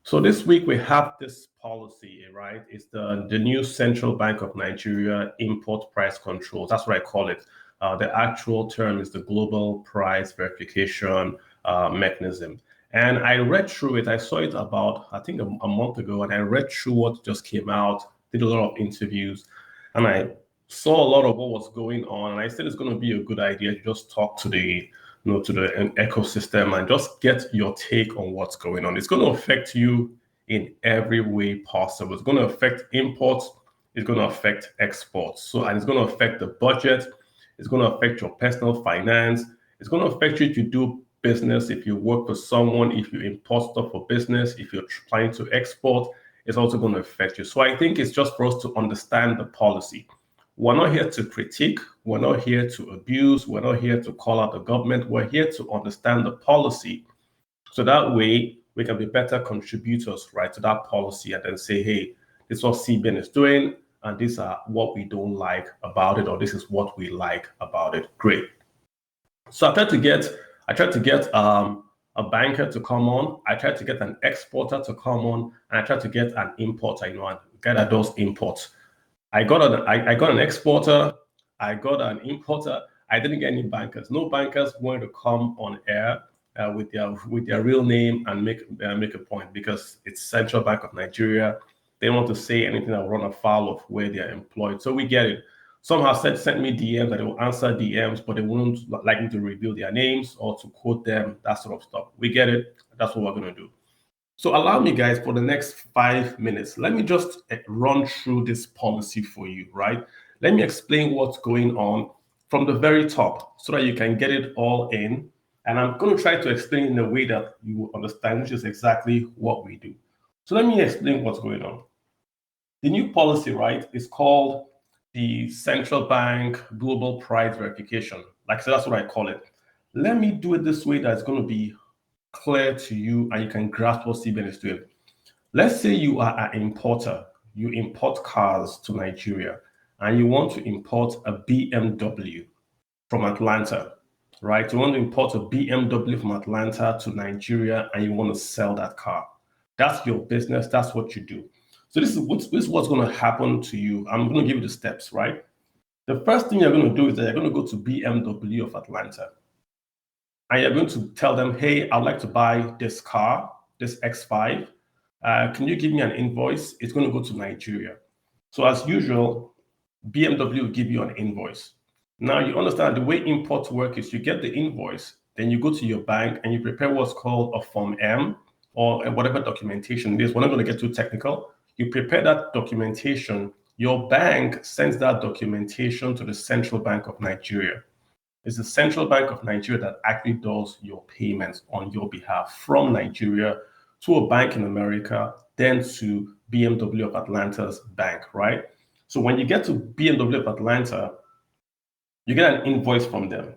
So this week we have this policy, right? It's the new Central Bank of Nigeria import price controls. That's what I call it. The actual term is the Global Price Verification Mechanism. And I read through it. I saw it about, I think, a month ago, and I read through what just came out, did a lot of interviews, and I saw a lot of what was going on. And I said it's going to be a good idea to just talk to the to the ecosystem and just get your take on what's going on. It's going to affect you in every way possible. It's going to affect imports. It's going to affect exports. And it's going to affect the budget. It's going to affect your personal finance. It's going to affect you if you do business, if you work for someone, if you import stuff for business, if you're trying to export, it's also going to affect you. So I think it's just for us to understand the policy. We're not here to critique. We're not here to abuse. We're not here to call out the government. We're here to understand the policy. So that way we can be better contributors, right, to that policy and then say, hey, this is what CBN is doing, and these are what we don't like about it, or this is what we like about it. Great. So I tried to get a banker to come on. I tried to get an exporter to come on, and I tried to get an importer, and guy that does imports. I got an exporter, I got an importer. I didn't get any bankers. No bankers wanted to come on air with their real name and make a point, because it's Central Bank of Nigeria. They don't want to say anything that will run afoul of where they are employed. So we get it. Some have sent me DMs that they will answer DMs, but they wouldn't like me to reveal their names or to quote them, that sort of stuff. We get it. That's what we're going to do. So allow me, guys, for the next 5 minutes, let me just run through this policy for you, right? Let me explain what's going on from the very top so that you can get it all in. And I'm going to try to explain in a way that you will understand, which is exactly what we do. So let me explain what's going on. The new policy, right, is called the Central Bank Global Price Verification. Like I said, that's what I call it. Let me do it this way that it's going to be clear to you and you can grasp what CBN is doing. Let's say you are an importer. You import cars to Nigeria and you want to import a BMW from Atlanta, right? You want to import a BMW from Atlanta to Nigeria and you want to sell that car. That's your business. That's what you do. So this is what's going to happen to you. I'm going to give you the steps, right? The first thing you're going to do is that you're going to go to BMW of Atlanta. And you're going to tell them, hey, I'd like to buy this car, this X5. Can you give me an invoice? It's going to go to Nigeria. So as usual, BMW will give you an invoice. Now you understand the way imports work is you get the invoice, then you go to your bank and you prepare what's called a Form M or whatever documentation it is. We're not going to get too technical. You prepare that documentation. Your bank sends that documentation to the Central Bank of Nigeria. It's the Central Bank of Nigeria that actually does your payments on your behalf from Nigeria to a bank in America, then to BMW of Atlanta's bank, right? So when you get to BMW of Atlanta, you get an invoice from them.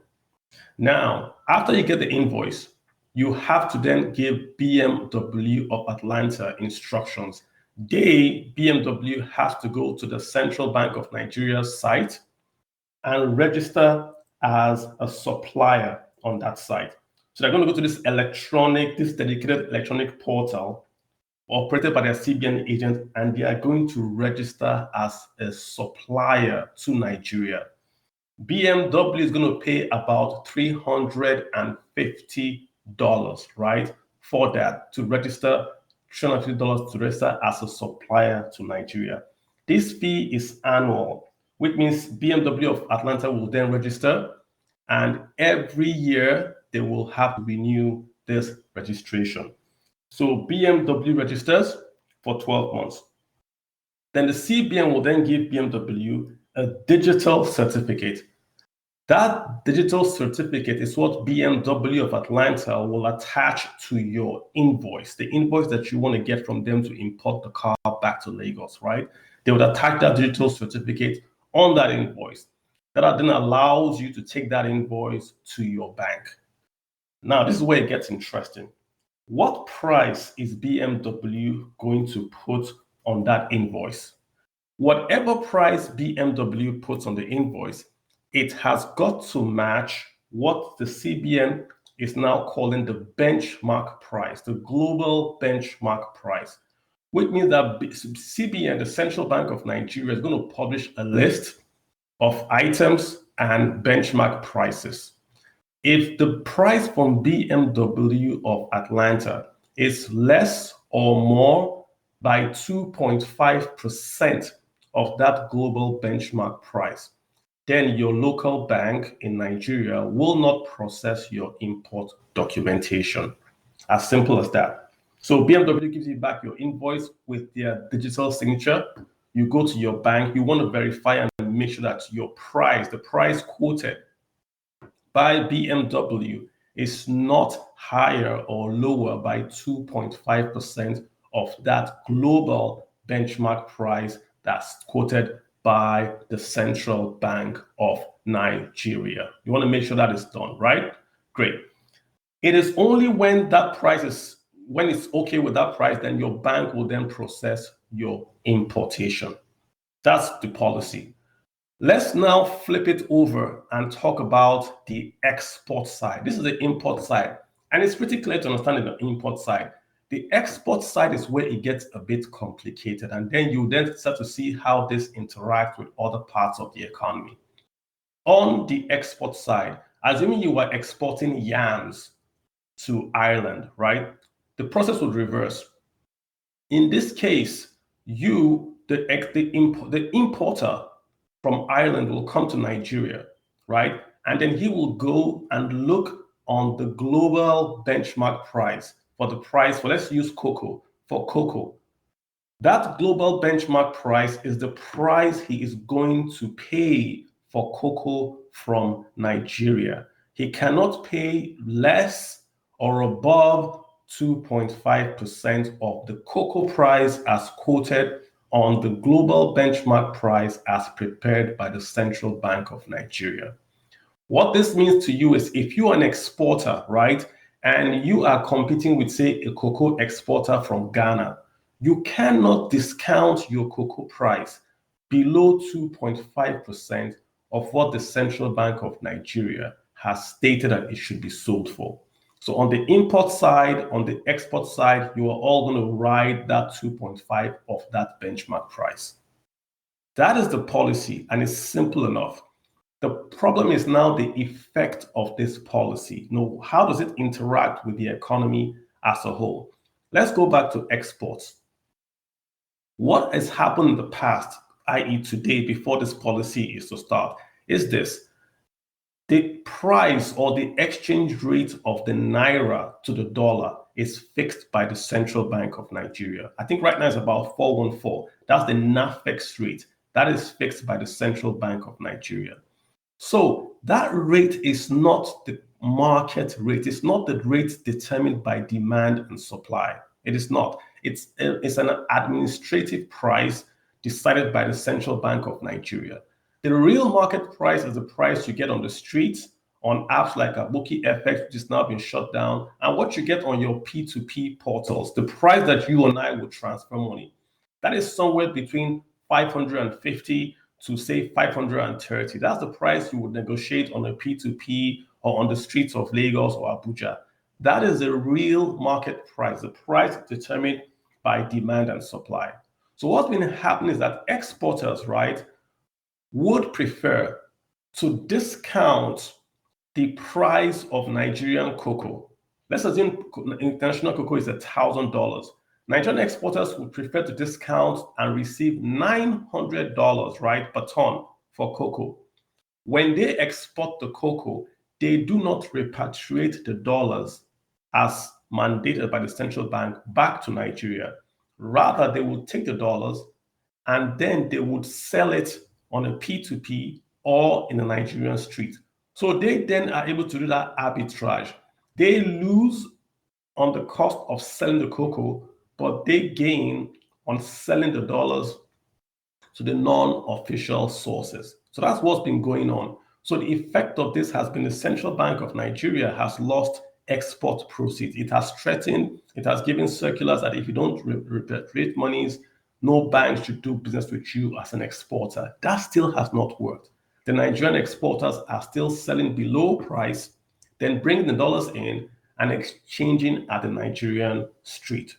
Now, after you get the invoice, you have to then give BMW of Atlanta instructions. BMW has to go to the Central Bank of Nigeria's site and register as a supplier on that site. So they're going to go to this dedicated electronic portal operated by their CBN agent, and they are going to register as a supplier to Nigeria. BMW is going to pay about $350, right, for that, to register $350 to register as a supplier to Nigeria. This fee is annual, which means BMW of Atlanta will then register, and every year they will have to renew this registration. So BMW registers for 12 months. Then the CBN will then give BMW a digital certificate. That digital certificate is what BMW of Atlanta will attach to your invoice, the invoice that you want to get from them to import the car back to Lagos, right? They would attach that digital certificate on that invoice. That then allows you to take that invoice to your bank. Now, this is where it gets interesting. What price is BMW going to put on that invoice? Whatever price BMW puts on the invoice, it has got to match what the CBN is now calling the benchmark price, the global benchmark price, which means that CBN, the Central Bank of Nigeria, is going to publish a list of items and benchmark prices. If the price from BMW of Atlanta is less or more by 2.5% of that global benchmark price, then your local bank in Nigeria will not process your import documentation. As simple as that. So BMW gives you back your invoice with their digital signature. You go to your bank, you want to verify and make sure that your price, the price quoted by BMW, is not higher or lower by 2.5% of that global benchmark price that's quoted by the Central Bank of Nigeria. You want to make sure that is done, right? Great. It is only when that price is, when it's okay with that price, then your bank will then process your importation. That's the policy. Let's now flip it over and talk about the export side. This is the import side, and it's pretty clear to understand the import side. The export side is where it gets a bit complicated, and then you then start to see how this interacts with other parts of the economy. On the export side, assuming you were exporting yams to Ireland, right? The process would reverse. In this case, the importer from Ireland will come to Nigeria, right? And then he will go and look on the global benchmark price for the price for, let's use cocoa, for cocoa. That global benchmark price is the price he is going to pay for cocoa from Nigeria. He cannot pay less or above 2.5% of the cocoa price as quoted on the global benchmark price as prepared by the Central Bank of Nigeria. What this means to you is if you're an exporter, right, and you are competing with, say, a cocoa exporter from Ghana, you cannot discount your cocoa price below 2.5% of what the Central Bank of Nigeria has stated that it should be sold for. So on the import side, on the export side, you are all going to ride that 2.5 of that benchmark price. That is the policy, and it's simple enough. The problem is now the effect of this policy. Now, how does it interact with the economy as a whole? Let's go back to exports. What has happened in the past, i.e. today, before this policy is to start, is this. The price or the exchange rate of the naira to the dollar is fixed by the Central Bank of Nigeria. I think right now it's about 414. That's the NAFEX rate. That is fixed by the Central Bank of Nigeria. So that rate is not the market rate. It's not the rate determined by demand and supply. It is not. It's an administrative price decided by the Central Bank of Nigeria. The real market price is the price you get on the streets, on apps like Aboki FX, which has now been shut down, and what you get on your P2P portals, the price that you and I would transfer money. That is somewhere between 550 to say 530. That's the price you would negotiate on a P2P or on the streets of Lagos or Abuja. That is the real market price, the price determined by demand and supply. So what's been happening is that exporters, right, would prefer to discount the price of Nigerian cocoa. Let's assume international cocoa is $1,000. Nigerian exporters would prefer to discount and receive $900, right, per ton for cocoa. When they export the cocoa, they do not repatriate the dollars as mandated by the central bank back to Nigeria. Rather, they will take the dollars and then they would sell it on a P2P or in a Nigerian street. So they then are able to do that arbitrage. They lose on the cost of selling the cocoa, but they gain on selling the dollars to the non-official sources. So that's what's been going on. So the effect of this has been the Central Bank of Nigeria has lost export proceeds. It has threatened, it has given circulars that if you don't repatriate monies, no bank should do business with you as an exporter. That still has not worked. The Nigerian exporters are still selling below price. then bringing the dollars in and exchanging at the Nigerian street.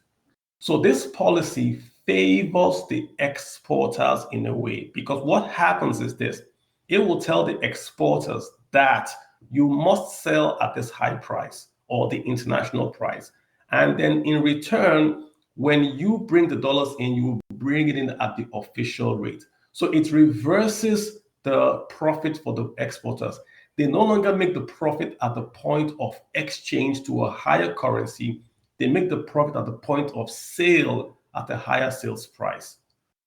So this policy favors the exporters in a way, because what happens is this: it will tell the exporters that you must sell at this high price or the international price. And then in return, when you bring the dollars in, you bring it in at the official rate. So it reverses the profit for the exporters. They no longer make the profit at the point of exchange to a higher currency. They make the profit at the point of sale at a higher sales price.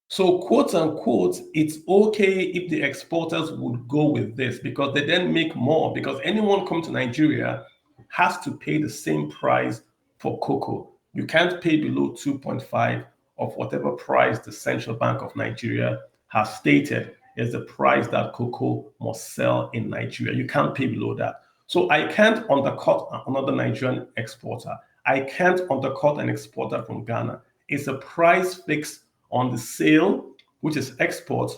So, quote unquote, it's okay if the exporters would go with this because they then make more, because anyone come to Nigeria has to pay the same price for cocoa. You can't pay below 2.5 of whatever price the Central Bank of Nigeria has stated is the price that cocoa must sell in Nigeria. You can't pay below that. So I can't undercut another Nigerian exporter. I can't undercut an exporter from Ghana. It's a price fixed on the sale, which is export,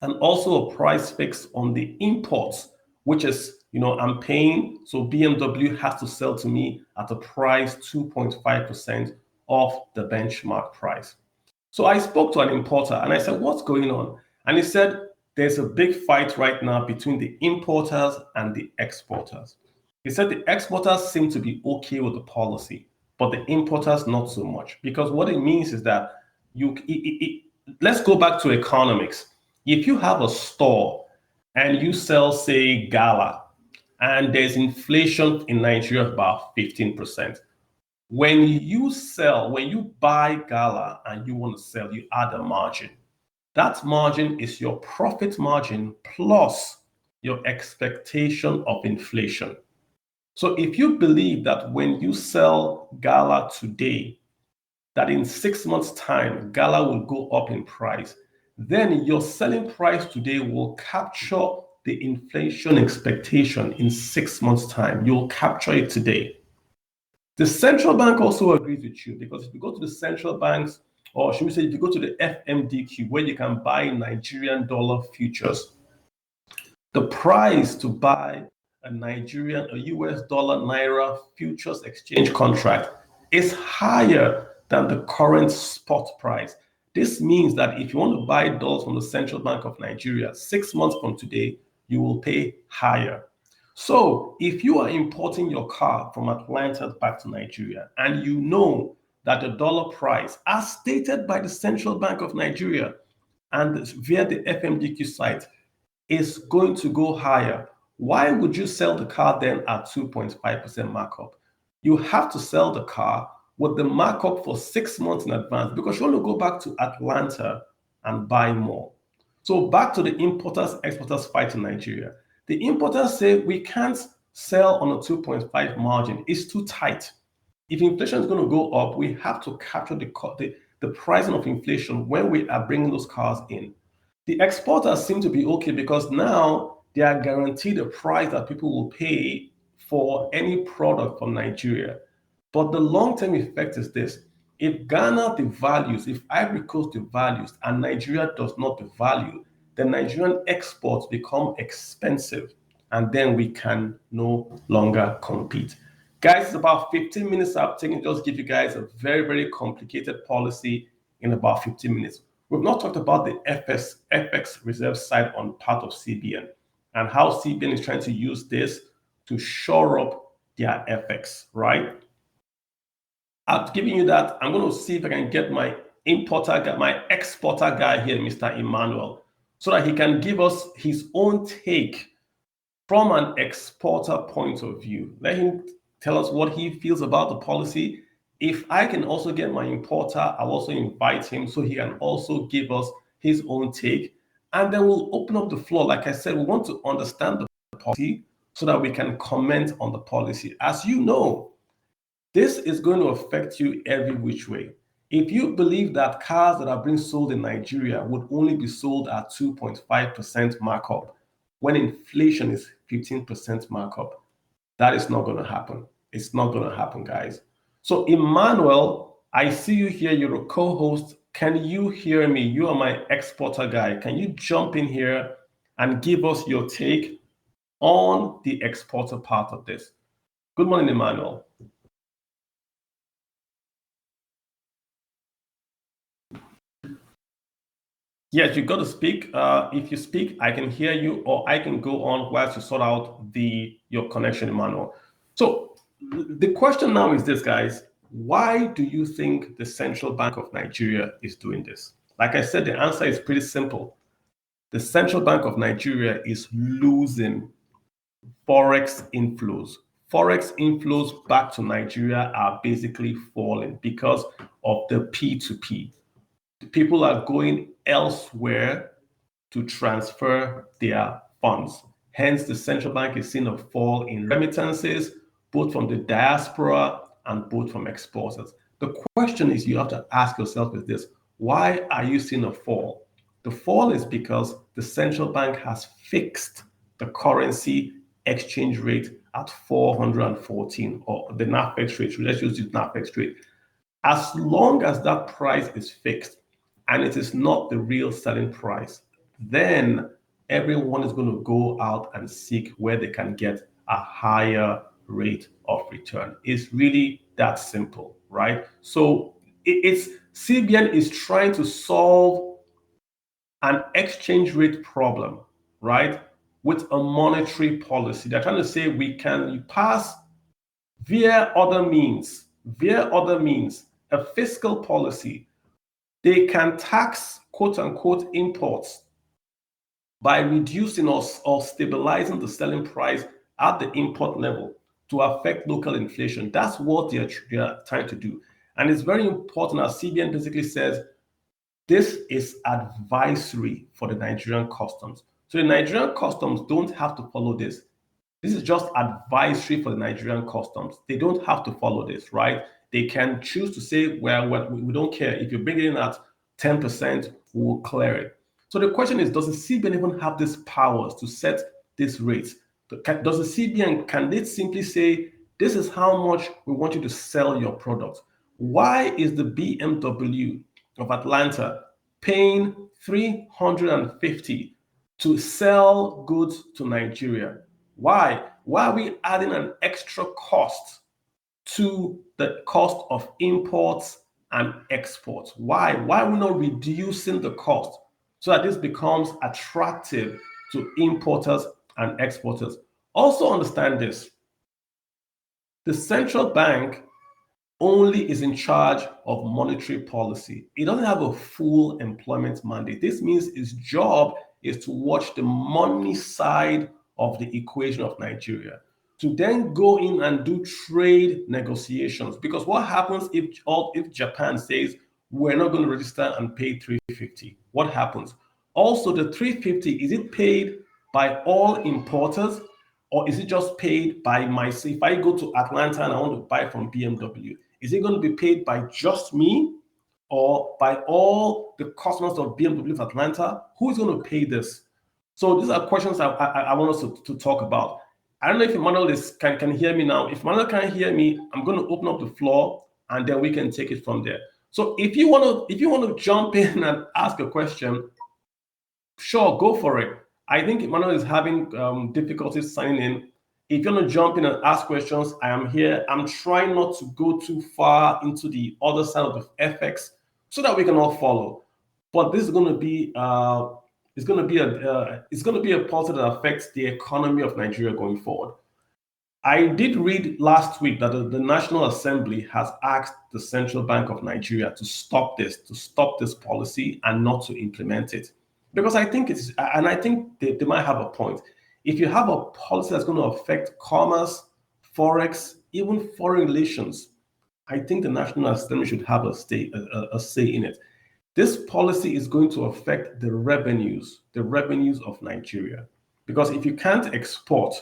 and also a price fixed on the imports, which is, I'm paying. So BMW has to sell to me at a price 2.5% of the benchmark price. So I spoke to an importer and I said, what's going on? And he said, there's a big fight right now between the importers and the exporters. He said the exporters seem to be okay with the policy, but the importers not so much. Because what it means is that let's go back to economics. If you have a store and you sell, say, gala, and there's inflation in Nigeria of about 15%, when you buy gala and you want to sell, you add a margin. That margin is your profit margin plus your expectation of inflation. So if you believe that when you sell gala today, that in 6 months' time, gala will go up in price, then your selling price today will capture the inflation expectation in 6 months' time. You'll capture it today. The central bank also agrees with you, because if you go to the central banks, or should we say, if you go to the FMDQ, where you can buy Nigerian dollar futures, the price to buy a US dollar Naira futures exchange contract is higher than the current spot price. This means that if you want to buy dollars from the Central Bank of Nigeria 6 months from today, you will pay higher. So if you are importing your car from Atlanta back to Nigeria, and you know that the dollar price, as stated by the Central Bank of Nigeria and via the FMDQ site, is going to go higher, why would you sell the car then at 2.5% markup? You have to sell the car with the markup for 6 months in advance, because you want to go back to Atlanta and buy more. So back to the importers-exporters fight in Nigeria. The importers say we can't sell on a 2.5 margin. It's too tight. If inflation is going to go up, we have to capture the pricing of inflation when we are bringing those cars in. The exporters seem to be okay, because now they are guaranteed a price that people will pay for any product from Nigeria. But the long-term effect is this: if Ghana devalues, if Ivory Coast devalues, and Nigeria does not devalue, then Nigerian exports become expensive, and then we can no longer compete. Guys, it's about 15 minutes I've taken to just give you guys a very, very complicated policy in about 15 minutes. We've not talked about the FX reserve side on part of CBN, and how CBN is trying to use this to shore up their FX, right? I've given you that. I'm going to see if I can get my exporter guy here, Mr. Emmanuel, so that he can give us his own take from an exporter point of view. Let him tell us what he feels about the policy. If I can also get my importer, I'll also invite him so he can also give us his own take. And then we'll open up the floor. Like I said, we want to understand the policy so that we can comment on the policy. As you know, this is going to affect you every which way. If you believe that cars that are being sold in Nigeria would only be sold at 2.5% markup, when inflation is 15% markup, that is not going to happen. It's not going to happen, guys. So, Emmanuel, I see you here. You're a co-host. Can you hear me? You are my exporter guy. Can you jump in here and give us your take on the exporter part of this. Good morning, Emmanuel. Yes, you got to speak. If you speak, I can hear you, or I can go on whilst you sort out your connection, Emmanuel. So the question now is this, guys. Why do you think the Central Bank of Nigeria is doing this? Like I said, the answer is pretty simple. The Central Bank of Nigeria is losing forex inflows. Forex inflows back to Nigeria are basically falling because of the P2P. People are going elsewhere to transfer their funds. Hence, the central bank is seeing a fall in remittances, both from the diaspora and both from exporters. The question is you have to ask yourself is this: why are you seeing a fall? The fall is because the central bank has fixed the currency exchange rate at 414, or the NAFEX rate. Let's use the NAFEX rate. As long as that price is fixed and it is not the real selling price, then everyone is going to go out and seek where they can get a higher rate of return. It's really that simple, right? So it's CBN is trying to solve an exchange rate problem, right, with a monetary policy. They're trying to say we can pass via other means, a fiscal policy. They can tax, quote unquote, imports by reducing or stabilizing the selling price at the import level to affect local inflation. That's what they're trying to do. And it's very important, as CBN basically says, this is advisory for the Nigerian customs. So the Nigerian customs don't have to follow this. This is just advisory for the Nigerian customs. They don't have to follow this, right? They can choose to say, well, we don't care. If you bring it in at 10%, we'll clear it. So the question is, does the CBN even have these powers to set these rates? Does the CBN, can they simply say, this is how much we want you to sell your product? Why is the BMW of Atlanta paying $350 to sell goods to Nigeria? Why? Why are we adding an extra cost to the cost of imports and exports? Why? Why are we not reducing the cost so that this becomes attractive to importers and exporters? Also understand this: the central bank only is in charge of monetary policy. It doesn't have a full employment mandate. This means its job is to watch the money side of the equation of Nigeria, to then go in and do trade negotiations. Because what happens if Japan says we're not going to register and pay 350? What happens? Also, the 350, is it paid by all importers, or is it just paid by myself? If I go to Atlanta and I want to buy from BMW, is it going to be paid by just me, or by all the customers of BMW of Atlanta? Who is going to pay this? So these are questions I want us to talk about. I don't know if Emmanuel can hear me now. If Emmanuel can't hear me, I'm going to open up the floor and then we can take it from there. So if you want to jump in and ask a question, sure, go for it. I think Emmanuel is having difficulties signing in. If you want to jump in and ask questions, I am here. I'm trying not to go too far into the other side of the FX so that we can all follow. But this is going to be it's going to be a policy that affects the economy of Nigeria going forward. I did read last week that the National Assembly has asked the Central Bank of Nigeria to stop this policy and not to implement it. Because I think they might have a point. If you have a policy that's going to affect commerce, forex, even foreign relations, I think the National Assembly should have a say in it. This policy is going to affect the revenues of Nigeria. Because if you can't export,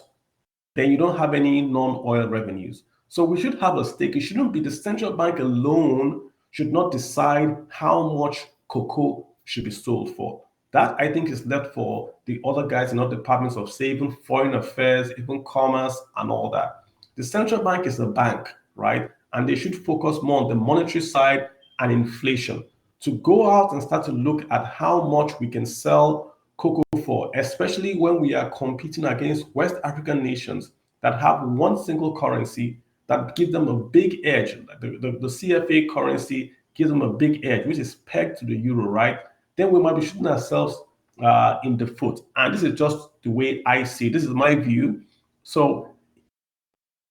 then you don't have any non-oil revenues. So we should have a stake. It shouldn't be the central bank alone should not decide how much cocoa should be sold for. That, I think, is left for the other guys in other departments of, say, even foreign affairs, even commerce, and all that. The central bank is a bank, right? And they should focus more on the monetary side and inflation. To go out and start to look at how much we can sell cocoa for, especially when we are competing against West African nations that have one single currency that gives them a big edge. The CFA currency gives them a big edge, which is pegged to the euro, right? Then we might be shooting ourselves in the foot. And this is just the way I see it. This is my view. So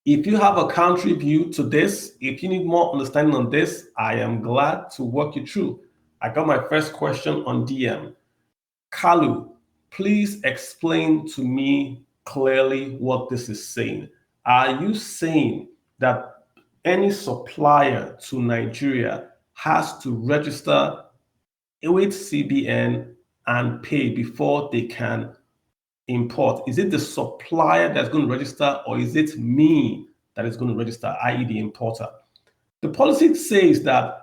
if you have a country view to this, if you need more understanding on this, I am glad to walk you through. I got my first question on DM. Kalu, please explain to me clearly what this is saying. Are you saying that any supplier to Nigeria has to register with CBN and pay before they can import? Is it the supplier that's going to register, or is it me that is going to register, i.e. the importer? The policy says that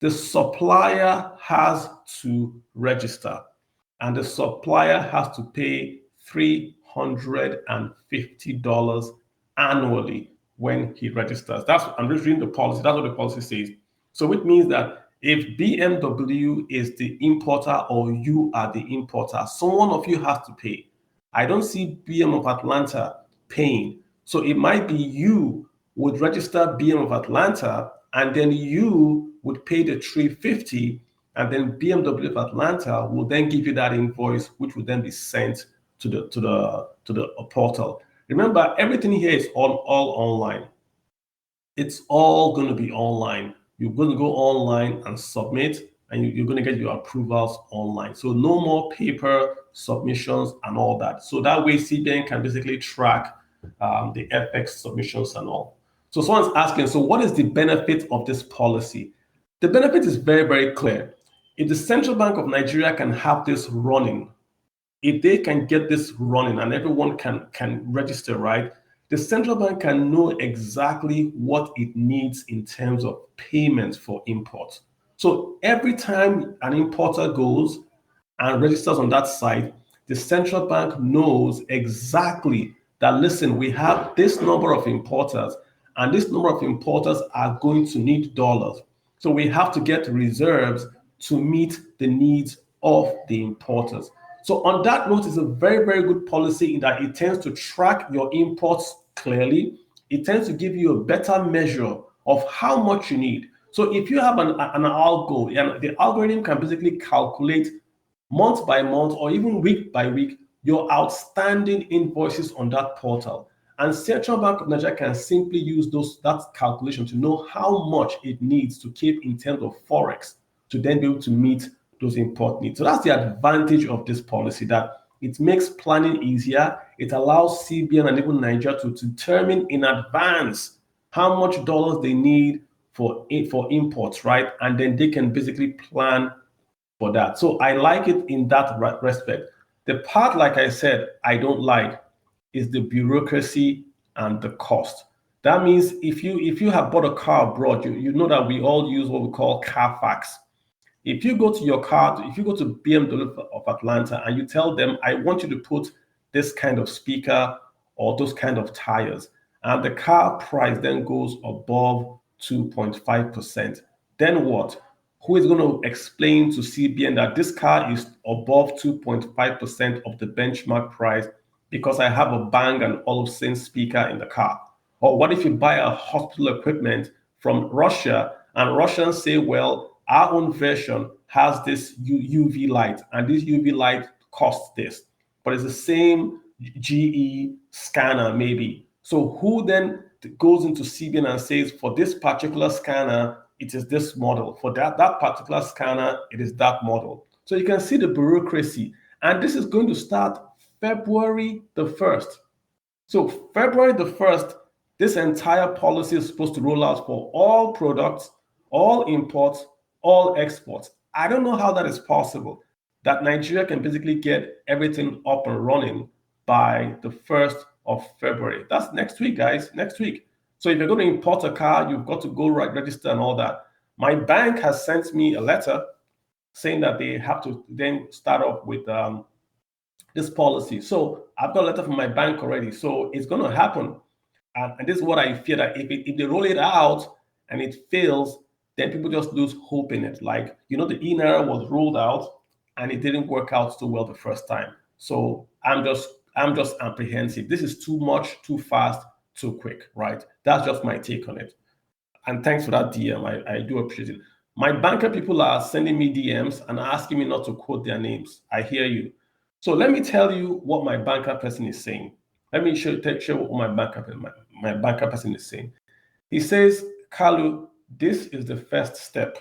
the supplier has to register and the supplier has to pay $350 annually when he registers. I'm just reading the policy. That's what the policy says. So it means that if BMW is the importer or you are the importer, someone of you has to pay. I don't see BM of Atlanta paying. So it might be you would register BM of Atlanta and then you would pay the $350, and then BMW of Atlanta will then give you that invoice, which will then be sent to the portal. Remember, everything here is all online. It's all going to be online. You're going to go online and submit, and you're going to get your approvals online. So no more paper submissions and all that. So that way CBN can basically track the FX submissions and all. So someone's asking, so what is the benefit of this policy? The benefit is very, very clear. If the Central Bank of Nigeria can have this running, if they can get this running and everyone can register, right, the central bank can know exactly what it needs in terms of payments for imports. So every time an importer goes and registers on that site, the central bank knows exactly that, listen, we have this number of importers, and this number of importers are going to need dollars. So we have to get reserves to meet the needs of the importers. So on that note, it's a very, very good policy in that it tends to track your imports clearly. It tends to give you a better measure of how much you need. So if you have an algo, and the algorithm can basically calculate month by month or even week by week your outstanding invoices on that portal. And Central Bank of Nigeria can simply use that calculation to know how much it needs to keep in terms of Forex to then be able to meet those import needs. So that's the advantage of this policy, that it makes planning easier. It allows CBN and even Nigeria to determine in advance how much dollars they need for imports, right? And then they can basically plan for that. So I like it in that respect. The part, like I said, I don't like is the bureaucracy and the cost. That means if you have bought a car abroad, you know that we all use what we call Carfax. If you go to your car, if you go to BMW of Atlanta and you tell them, I want you to put this kind of speaker or those kind of tires, and the car price then goes above 2.5%, then what? Who is going to explain to CBN that this car is above 2.5% of the benchmark price because I have a Bang and Olufsen speaker in the car? Or what if you buy a hospital equipment from Russia and Russians say, well, our own version has this UV light, and this UV light costs this, but it's the same GE scanner maybe. So who then goes into CBN and says, for this particular scanner, it is this model. For that particular scanner, it is that model. So you can see the bureaucracy. And this is going to start February the 1st. So February the 1st, this entire policy is supposed to roll out for all products, all imports, all exports. I don't know how that is possible, that Nigeria can basically get everything up and running by the 1st of February. That's next week, guys, next week. So if you're going to import a car, you've got to go register and all that. My bank has sent me a letter saying that they have to then start off with this policy. So I've got a letter from my bank already. So it's going to happen. And this is what I fear, that if they roll it out and it fails, then people just lose hope in it. Like, the e-naira was rolled out and it didn't work out too well the first time. So I'm just apprehensive. This is too much, too fast, too quick, right? That's just my take on it. And thanks for that DM. I do appreciate it. My banker people are sending me DMs and asking me not to quote their names. I hear you. So let me tell you what my banker person is saying. Let me show what my banker person is saying. He says, Kalu, this is the first step.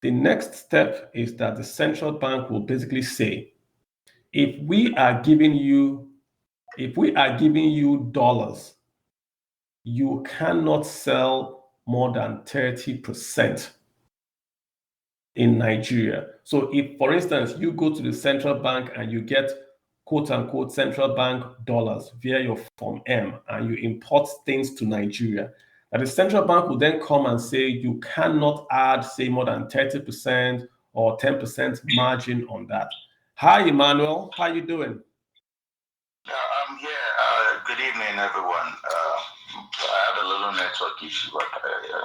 The next step is that the central bank will basically say, if we are giving you dollars, you cannot sell more than 30% in Nigeria. So if, for instance, you go to the central bank and you get quote unquote central bank dollars via your Form M and you import things to Nigeria, and the central bank will then come and say you cannot add, say, more than 30% or 10% margin on that. Hi, Emmanuel. How you doing? I'm here. Good evening, everyone. I had a little network issue, but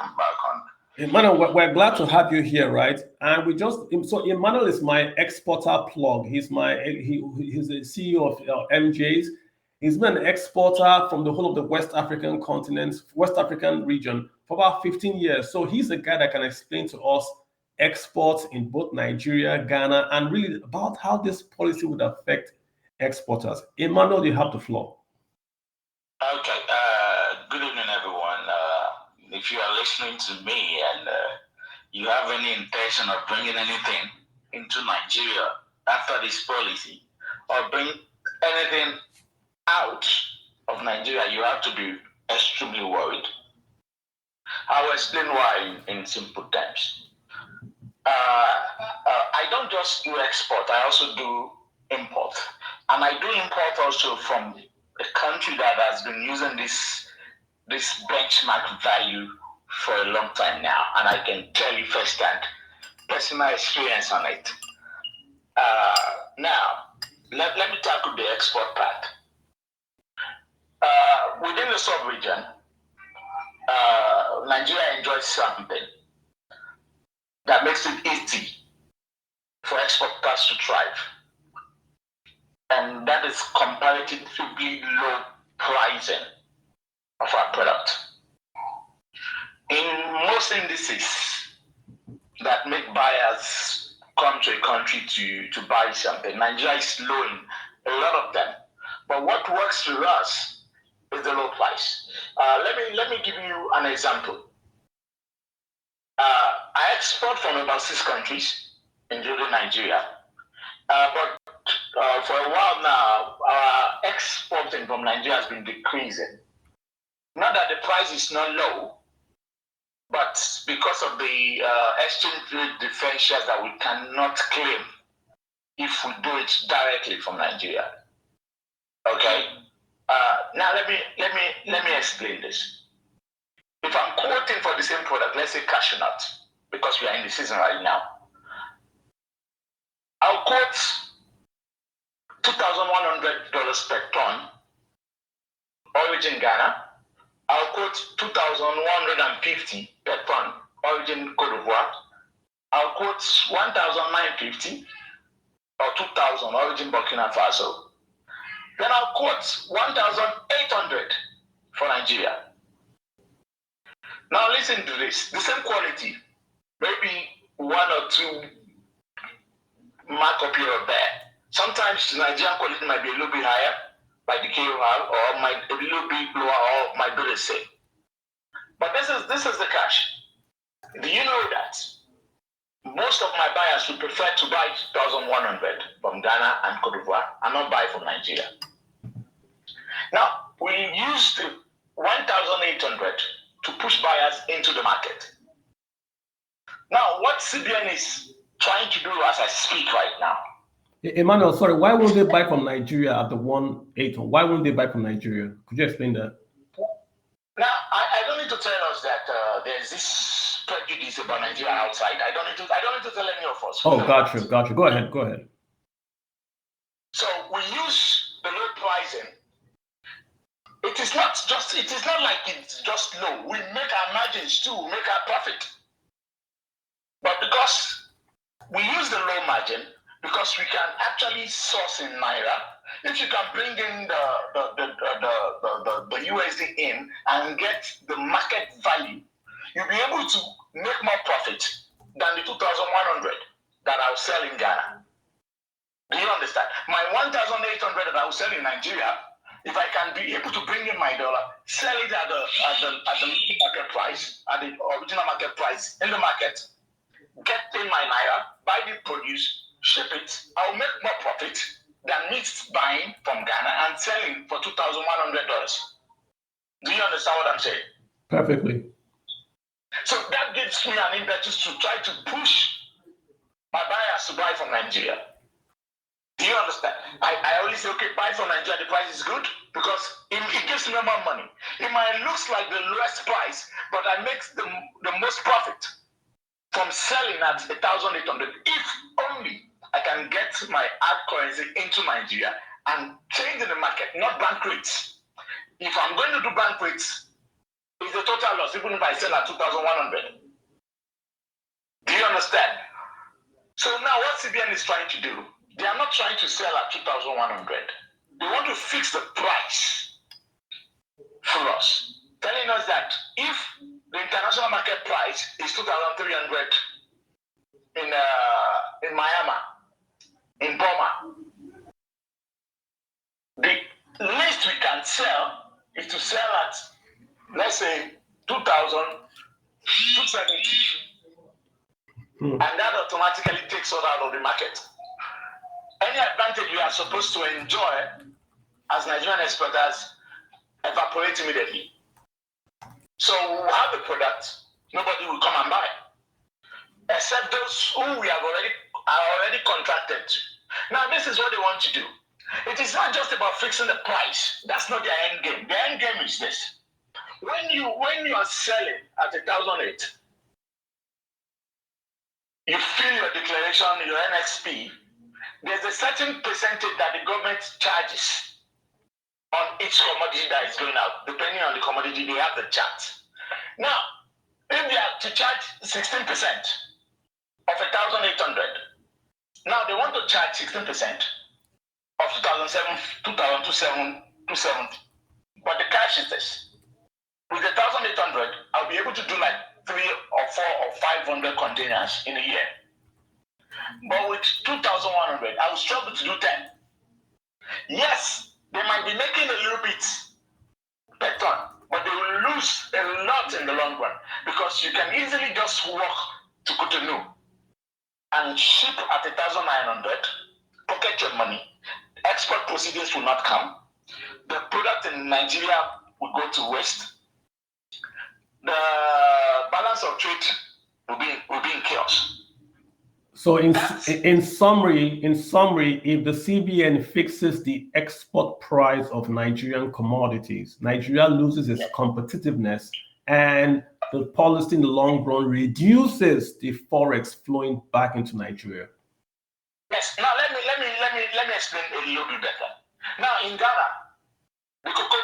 I'm back on. Emmanuel, we're glad to have you here, right? And so Emmanuel is my exporter plug. He's the CEO of MJ's. He's been an exporter from the whole of the West African region for about 15 years. So he's the guy that can explain to us exports in both Nigeria, Ghana, and really about how this policy would affect exporters. Emmanuel, you have the floor. Okay. Good evening, everyone. If you are listening to me and you have any intention of bringing anything into Nigeria after this policy, or bring anything out of Nigeria, you have to be extremely worried. I'll explain why in simple terms. I don't just do export, I also do import. And I do import also from a country that has been using this benchmark value for a long time now. And I can tell you firsthand, personal experience on it. Now, let me tackle the export part. Within the sub-region, Nigeria enjoys something that makes it easy for exporters to thrive. And that is comparatively low pricing of our product. In most indices that make buyers come to a country to buy something, Nigeria is low in a lot of them. But what works for us is the low price. Let me give you an example. I export from about 6 countries, including Nigeria. But for a while now, our exporting from Nigeria has been decreasing. Not that the price is not low, but because of the exchange rate differentials that we cannot claim if we do it directly from Nigeria. Okay. Now let me explain this. If I'm quoting for the same product, let's say cashew nut, because we are in the season right now, I'll quote $2,100 per ton, origin Ghana. I'll quote $2,150 per ton, origin Cote d'Ivoire. I'll quote $1,950 or $2,000, origin Burkina Faso. Then I'll quote $1,800 for Nigeria. Now listen to this. The same quality, maybe 1 or 2 markup here or there. Sometimes the Nigerian quality might be a little bit higher, like the KOR, or might be a little bit lower, or might be the same. But this is the catch. Do you know that most of my buyers would prefer to buy 2,100 from Ghana and Cote d'Ivoire and not buy from Nigeria? Now, we use the 1,800 to push buyers into the market. Now, what CBN is trying to do as I speak right now. Emmanuel, sorry, why won't they buy from Nigeria at the 1,800? Why won't they buy from Nigeria? Could you explain that? Now, I don't need to tell us that there's this prejudice about Nigeria outside. I don't need to tell any of us. Oh, got you. Go ahead. So we use the low pricing. It is not like it's just low. We make our margins too, we make our profit. But because we use the low margin, because we can actually source in naira. If you can bring in the USD in and get the market value, you'll be able to make more profit than the 2,100 that I'll sell in Ghana. Do you understand? My 1,800 that I will sell in Nigeria, if I can be able to bring in my dollar, sell it at the market price, at the original market price in the market, get in my naira, buy the produce, ship it, I'll make more profit than me buying from Ghana and selling for $2,100. Do you understand what I'm saying? Perfectly. So that gives me an impetus to try to push my buyers to buy from Nigeria. Do you understand? I always say, okay, buy from Nigeria, the price is good because it gives me more money. It might look like the lowest price, but I make the most profit from selling at 1,800. If only I can get my hard currency into Nigeria and change in the market, not bank rates. If I'm going to do bank rates, it's a total loss, even if I sell at 2,100. Do you understand? So now what CBN is trying to do, they are not trying to sell at 2,100. They want to fix the price for us, telling us that if the international market price is 2,300 in Miami, in Burma, the least we can sell is to sell at, let's say, 2,270. And that automatically takes us out of the market. Any advantage we are supposed to enjoy as Nigerian exporters evaporate immediately. So we will have the product, nobody will come and buy, except those who we are already contracted to. Now, this is what they want to do. It is not just about fixing the price. That's not their end game. Their end game is this. When you are selling at 1,008, you fill your declaration, your NXP, there's a certain percentage that the government charges on each commodity that is going out. Depending on the commodity, they have the chart. Now, if they are to charge 16% of 1,800, now they want to charge 16% of 2,270. But the cash is this. With 1,800, I'll be able to do like 3 or 4 or 500 containers in a year. But with 2,100, I will struggle to do 10. Yes, they might be making a little bit per ton, but they will lose a lot in the long run because you can easily just walk to Cotonou and ship at 1,900, pocket your money, export proceedings will not come, the product in Nigeria will go to waste, the balance of trade will be in chaos. So in summary, if the CBN fixes the export price of Nigerian commodities, Nigeria loses its competitiveness, and the policy in the long run reduces the forex flowing back into Nigeria. Yes. Now let me explain a little bit better. Now in Ghana, the cocoa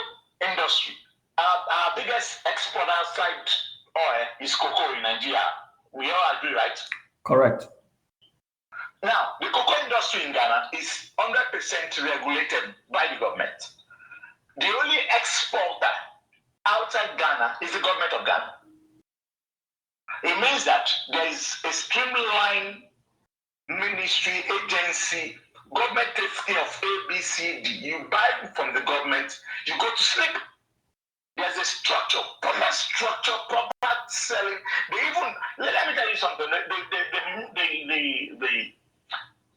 industry, our biggest export outside oil is cocoa in Nigeria. We all agree, right? Correct. Now, the cocoa industry in Ghana is 100% regulated by the government. The only exporter outside Ghana is the government of Ghana. It means that there is a streamlined ministry, agency, government takes care of A, B, C, D. You buy from the government, you go to sleep. There's a structure, proper selling. They even, let me tell you something.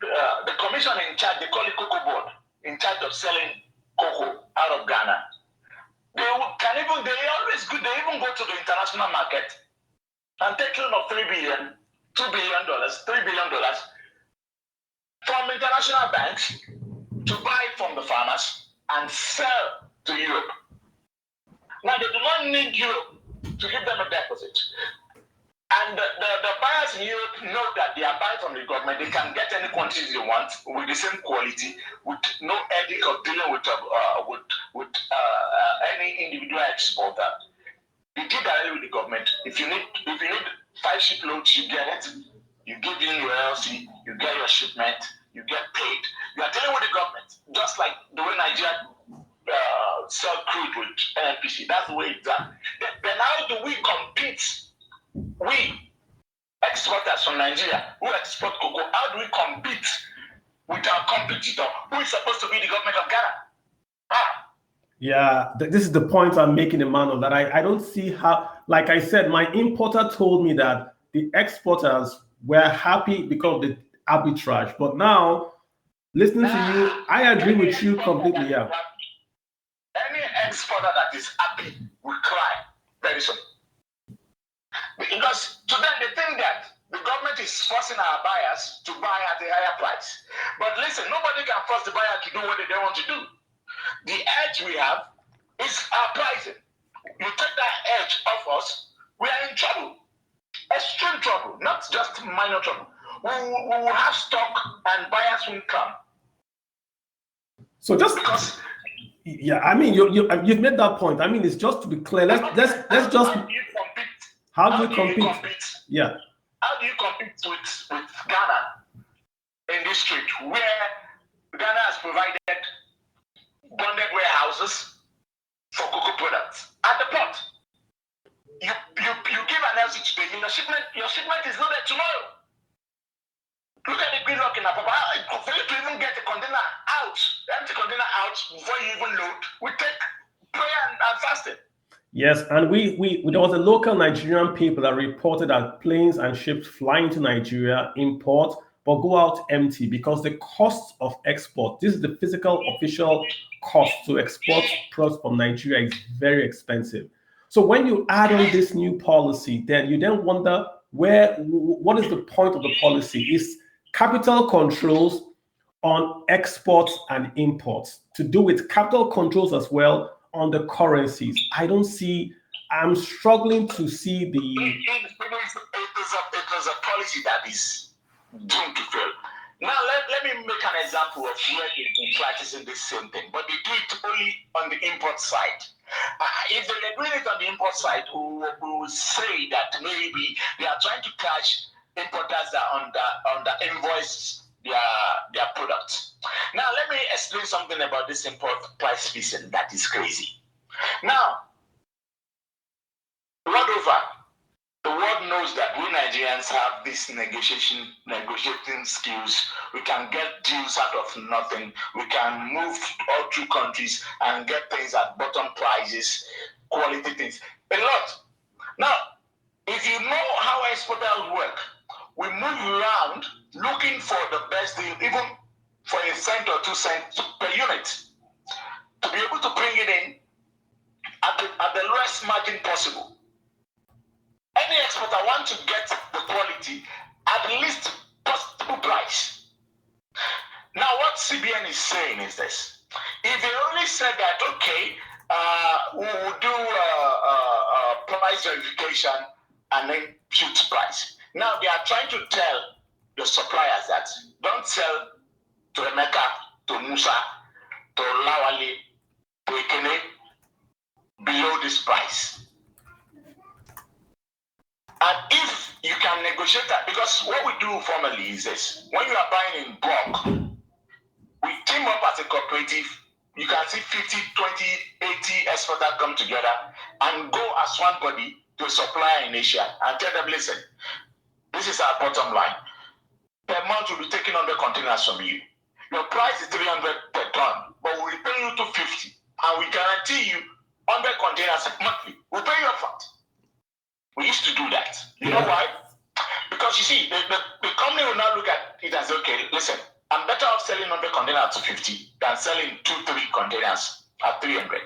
The commission in charge, they call it Cocoa Board, in charge of selling cocoa out of Ghana. They always go. They even go to the international market and take loan of $3 billion, $2 billion, $3 billion from international banks to buy from the farmers and sell to Europe. Now they do not need Europe to give them a deposit. And the buyers in Europe know that they are buying from the government. They can get any quantity they want with the same quality, with no headache of dealing with any individual exporter. You deal directly with the government. If you need 5 shiploads, you get it. You give in your LC, you get your shipment, you get paid. You are dealing with the government, just like the way Nigeria sell crude with NNPC. That's the way it's done. Then how do we compete? We exporters from Nigeria who export cocoa, how do we compete with our competitor who is supposed to be the government of Ghana? Yeah, this is the point I'm making, Emmanuel, that I don't see how, like I said, my importer told me that the exporters were happy because of the arbitrage. But now, listening to you, I agree with you completely. Yeah. Any exporter that is happy will cry very soon. Because to them, they think that the government is forcing our buyers to buy at a higher price. But listen, nobody can force the buyer to do what they don't want to do. The edge we have is our pricing. You take that edge off us, we are in trouble. Extreme trouble, not just minor trouble. We will have stock and buyers will come. So just because, yeah, I mean, you've made that point. I mean, it's just to be clear. Let's just. How do you compete? Yeah. How do you compete with Ghana in this street where Ghana has provided bonded warehouses for cocoa products at the port? You give an LC today, your shipment is loaded tomorrow. Look at the gridlock in Apapa. For you to even get a container out, empty container out before you even load, we take prayer and fasting. Yes, and we there was a local Nigerian paper that reported that planes and ships flying to Nigeria import but go out empty because the cost of export, this is the physical official cost to export products from Nigeria, is very expensive. So when you add on this new policy, then you then wonder what is the point of the policy? Is capital controls on exports and imports to do with capital controls as well on the currencies? I'm struggling to see the... It is a policy that is doomed to fail. Now, let me make an example of where they've been practicing this same thing, but they do it only on the import side. If they're doing it on the import side, we will say that maybe they are trying to catch importers that on the invoice their products. Now, let me explain something about this import price fixing that is crazy. Now, world over, the world knows that we Nigerians have this negotiating skills. We can get deals out of nothing. We can move all through countries and get things at bottom prices, quality things, a lot. Now, if you know how exporters work, we move around looking for the best deal, even for a cent or 2 cents per unit, to be able to bring it in at the lowest margin possible. Any exporter wants to get the quality at the least possible price. Now, what CBN is saying is this: if they only said that, okay, we will do price verification and then put price. Now they are trying to tell the suppliers that don't sell to Emeka, to Musa, to Lawali, to Ikene below this price. And if you can negotiate that, because what we do formally is this: when you are buying in bulk, we team up as a cooperative. You can see 50, 20, 80 exporters come together and go as one body to a supplier in Asia and tell them, listen, this is our bottom line. Per month, we'll be taking 100 containers from you. Your price is 300 per ton, but we'll pay you 250, and we guarantee you 100 containers monthly. We'll pay you upfront. We used to do that. You know why? Because you see, the company will now look at it and say, okay, listen, I'm better off selling 100 containers at 250 than selling 2-3 containers at 300.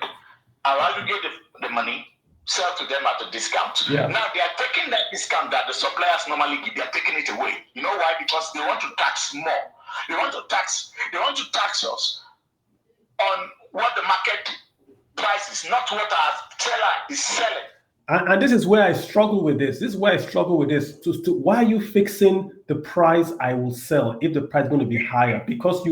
I'll aggregate the money, sell to them at a discount. Yeah. Now they are taking that discount that the suppliers normally give, they are taking it away. You know why? Because they want to tax more. They want to tax us on what the market price is, not what our seller is selling. And this is where I struggle with this. Why are you fixing the price I will sell if the price is going to be higher? Because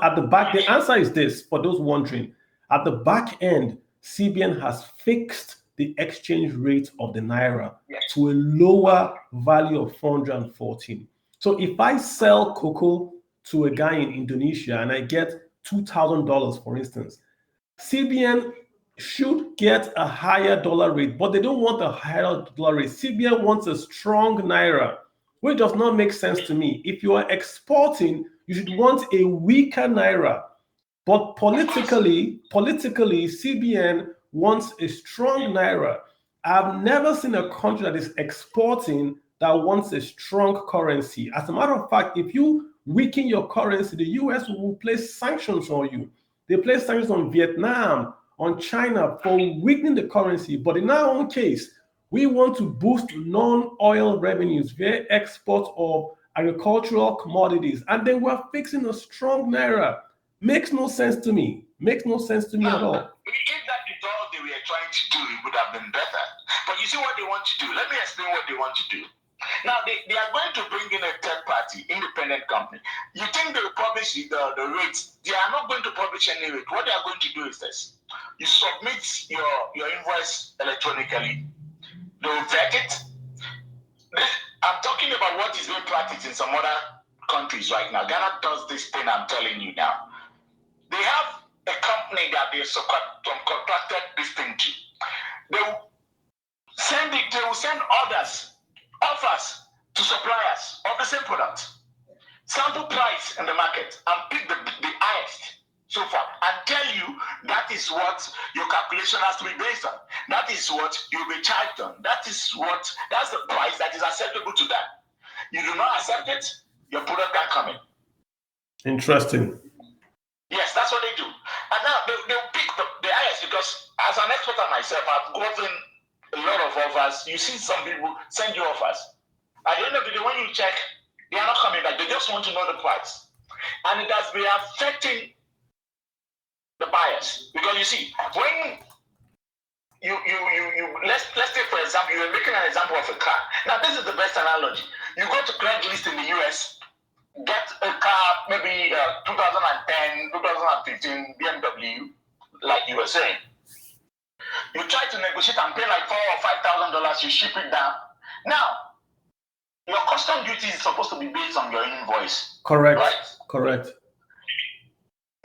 at the back, the answer is this, for those wondering, at the back end, CBN has fixed the exchange rate of the Naira to a lower value of 414. So if I sell cocoa to a guy in Indonesia and I get $2,000, for instance, CBN should get a higher dollar rate, but they don't want a higher dollar rate. CBN wants a strong naira, which does not make sense to me. If you are exporting, you should want a weaker naira. But politically, CBN wants a strong naira. I've never seen a country that is exporting that wants a strong currency. As a matter of fact, if you weaken your currency, the US will place sanctions on you. They place sanctions on Vietnam, on China for weakening the currency. But in our own case, we want to boost non-oil revenues via export of agricultural commodities. And then we're fixing a strong naira. Makes no sense to me. Makes no sense to me at all. If that is all they were trying to do, it would have been better. But you see what they want to do. Let me explain what they want to do. Now, they are going to bring in a third party, independent company. You think they will publish the rates? They are not going to publish any rate. What they are going to do is this. You submit your invoice electronically. They will vet it. I'm talking about what is being practiced in some other countries right now. Ghana does this thing I'm telling you now. They have a company that they contracted this thing to. They will send offers to suppliers of the same product, sample price in the market, and pick the highest so far, and tell you that is what your calculation has to be based on. That is what you'll be charged on. That's the price that is acceptable to them. You do not accept it, your product can come in. Interesting. Yes, that's what they do. And now they'll pick the highest, because as an exporter myself, I've gotten a lot of offers. You see some people send you offers. At the end of the day, when you check, they are not coming back. They just want to know the price. And it has been affecting the buyers. Because you see, when you let's take, for example, you're making an example of a car. Now, this is the best analogy. You go to Craigslist in the US, get a car, maybe 2010, 2015 BMW, like you were saying. You try to negotiate and pay like $4,000 or $5,000, you ship it down. Now, your custom duty is supposed to be based on your invoice. Correct. Right? Correct.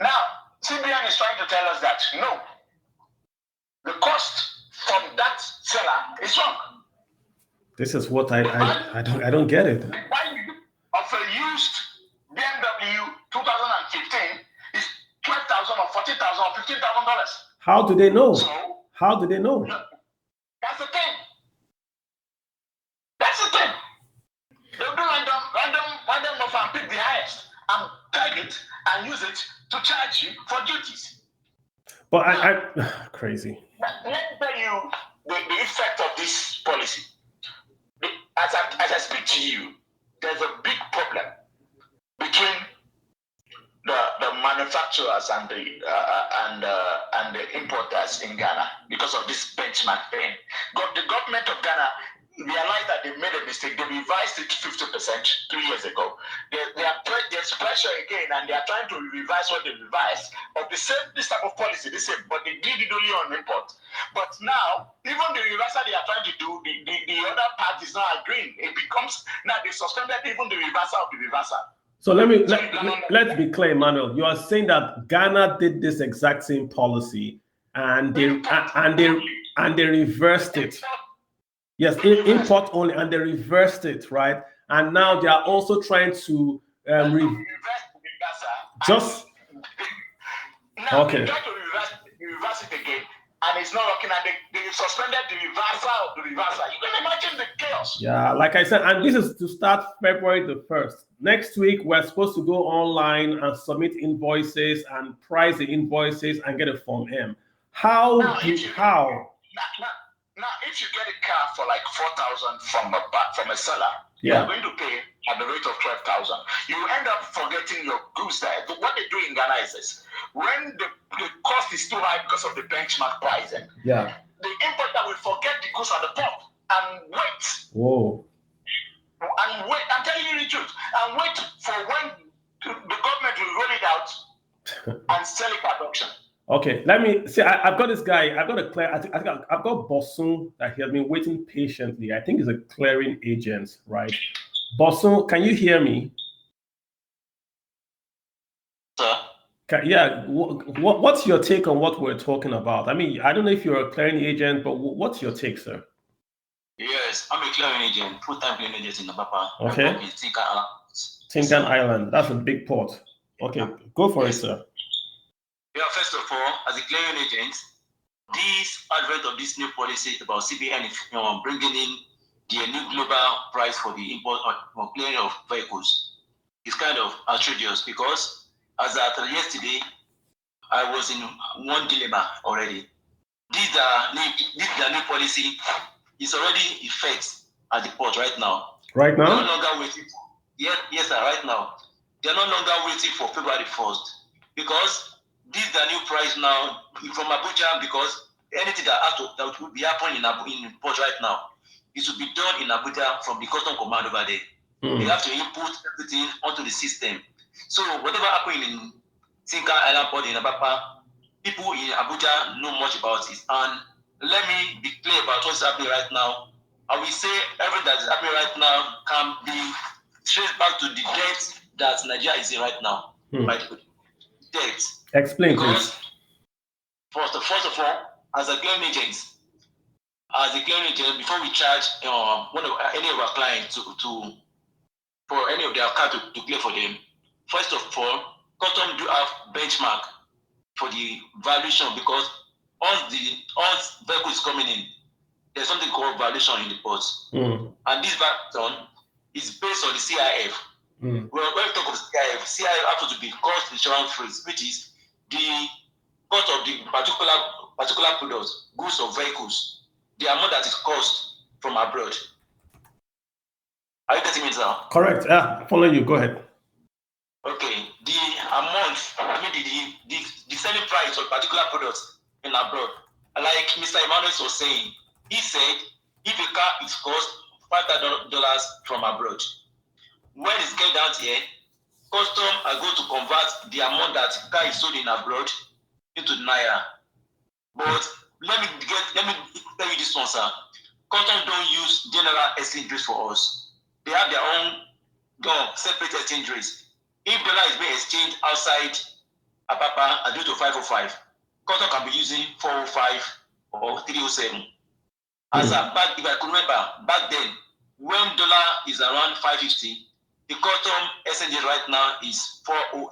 Now, CBN is trying to tell us that no, the cost from that seller is wrong. This is what I don't get it. The value of a used BMW 2015 is $12,000 or $14,000 or $15,000. How do they know? So, how do they know? That's the thing. That's the thing. They'll do random offer and pick the highest and tag it and use it to charge you for duties. But I crazy. Let me tell you the effect of this policy. As I speak to you, there's a big problem between the manufacturers and the importers in Ghana because of this benchmark thing. The government of Ghana realized that they made a mistake. They revised it 50% 2 years ago. There's pressure again, and they are trying to revise what they revised of this type of policy, but they did it only on import. But now, even the reversal they are trying to do, the other part is not agreeing. It becomes, now they suspended even the reversal of the reversal. So let's be clear, Emmanuel. You are saying that Ghana did this exact same policy and they reversed it. Yes, import only, and they reversed it, right? And now they are also trying to just now okay. They try to reverse it again, and it's not working. And they suspended the reversal of the reversal. You can imagine the chaos. Yeah, like I said, and this is to start February the 1st. Next week, we're supposed to go online and submit invoices and price the invoices and get a Form M. How? Now, if you get a car for like 4,000 from a seller, you are going to pay at the rate of 12,000. You end up forgetting your goods there. What they do in Ghana is this: when the cost is too high because of the benchmark pricing, the importer will forget the goods at the pump and wait. Whoa. And wait. I'm telling you the truth. And wait for when the government will roll it out and sell it at auction. Okay, let me see. I've got this guy. I've got I've got Bosun that he has been waiting patiently. I think he's a clearing agent, right? Bosun, can you hear me? Sir? Yeah, what's your take on what we're talking about? I mean, I don't know if you're a clearing agent, but what's your take, sir? Yes, I'm a clearing agent, full-time clearing agent in Nabapa. Okay. I work in Tinkan Island, that's a big port. Okay, go for it, sir. Yeah, first of all, as a clearing agent, this advent of this new policy about CBN bringing in the new global price for the import or clearing of vehicles is kind of outrageous because as at yesterday, I was in one dilemma already. This new policy is already effect at the port right now. Right now? They're no longer waiting for, yes, sir, right now. They're no longer waiting for February 1st because this is the new price now from Abuja because anything that will be happening in port right now, it will be done in Abuja from the custom command over there. They have to input everything onto the system. So whatever happened in Tinkan Island port in Abapa, people in Abuja know much about it. And let me be clear about what's happening right now. I will say everything that is happening right now can be traced back to the debt that Nigeria is in right now. By the debt. Explain, because, please. First of all, as a clearing agent, before we charge any of our clients for any of their car to clear for them, first of all, custom do have benchmark for the valuation because once vehicles coming in, there's something called valuation in the ports. And this valuation is based on the CIF. When we talk of CIF happens to be cost insurance rate, which is the cost of the particular products, goods or vehicles, the amount that it costs from abroad. Are you getting me, sir? Correct. Follow you. Go ahead. Okay. The amount, the selling price of particular products in abroad, like Mr. Emmanuel was saying, he said if a car is cost $5,000 from abroad, when it's get down here, custom are going to convert the amount that car is sold in abroad into naira. But let me tell you this one, sir. Custom don't use general exchange rates for us. They have their own separate exchange rates. If dollar is being exchanged outside Apapa and due to 505, custom can be using 405 or 307. As if I could remember, back then, when dollar is around 550, the custom exchange rate right now is 408.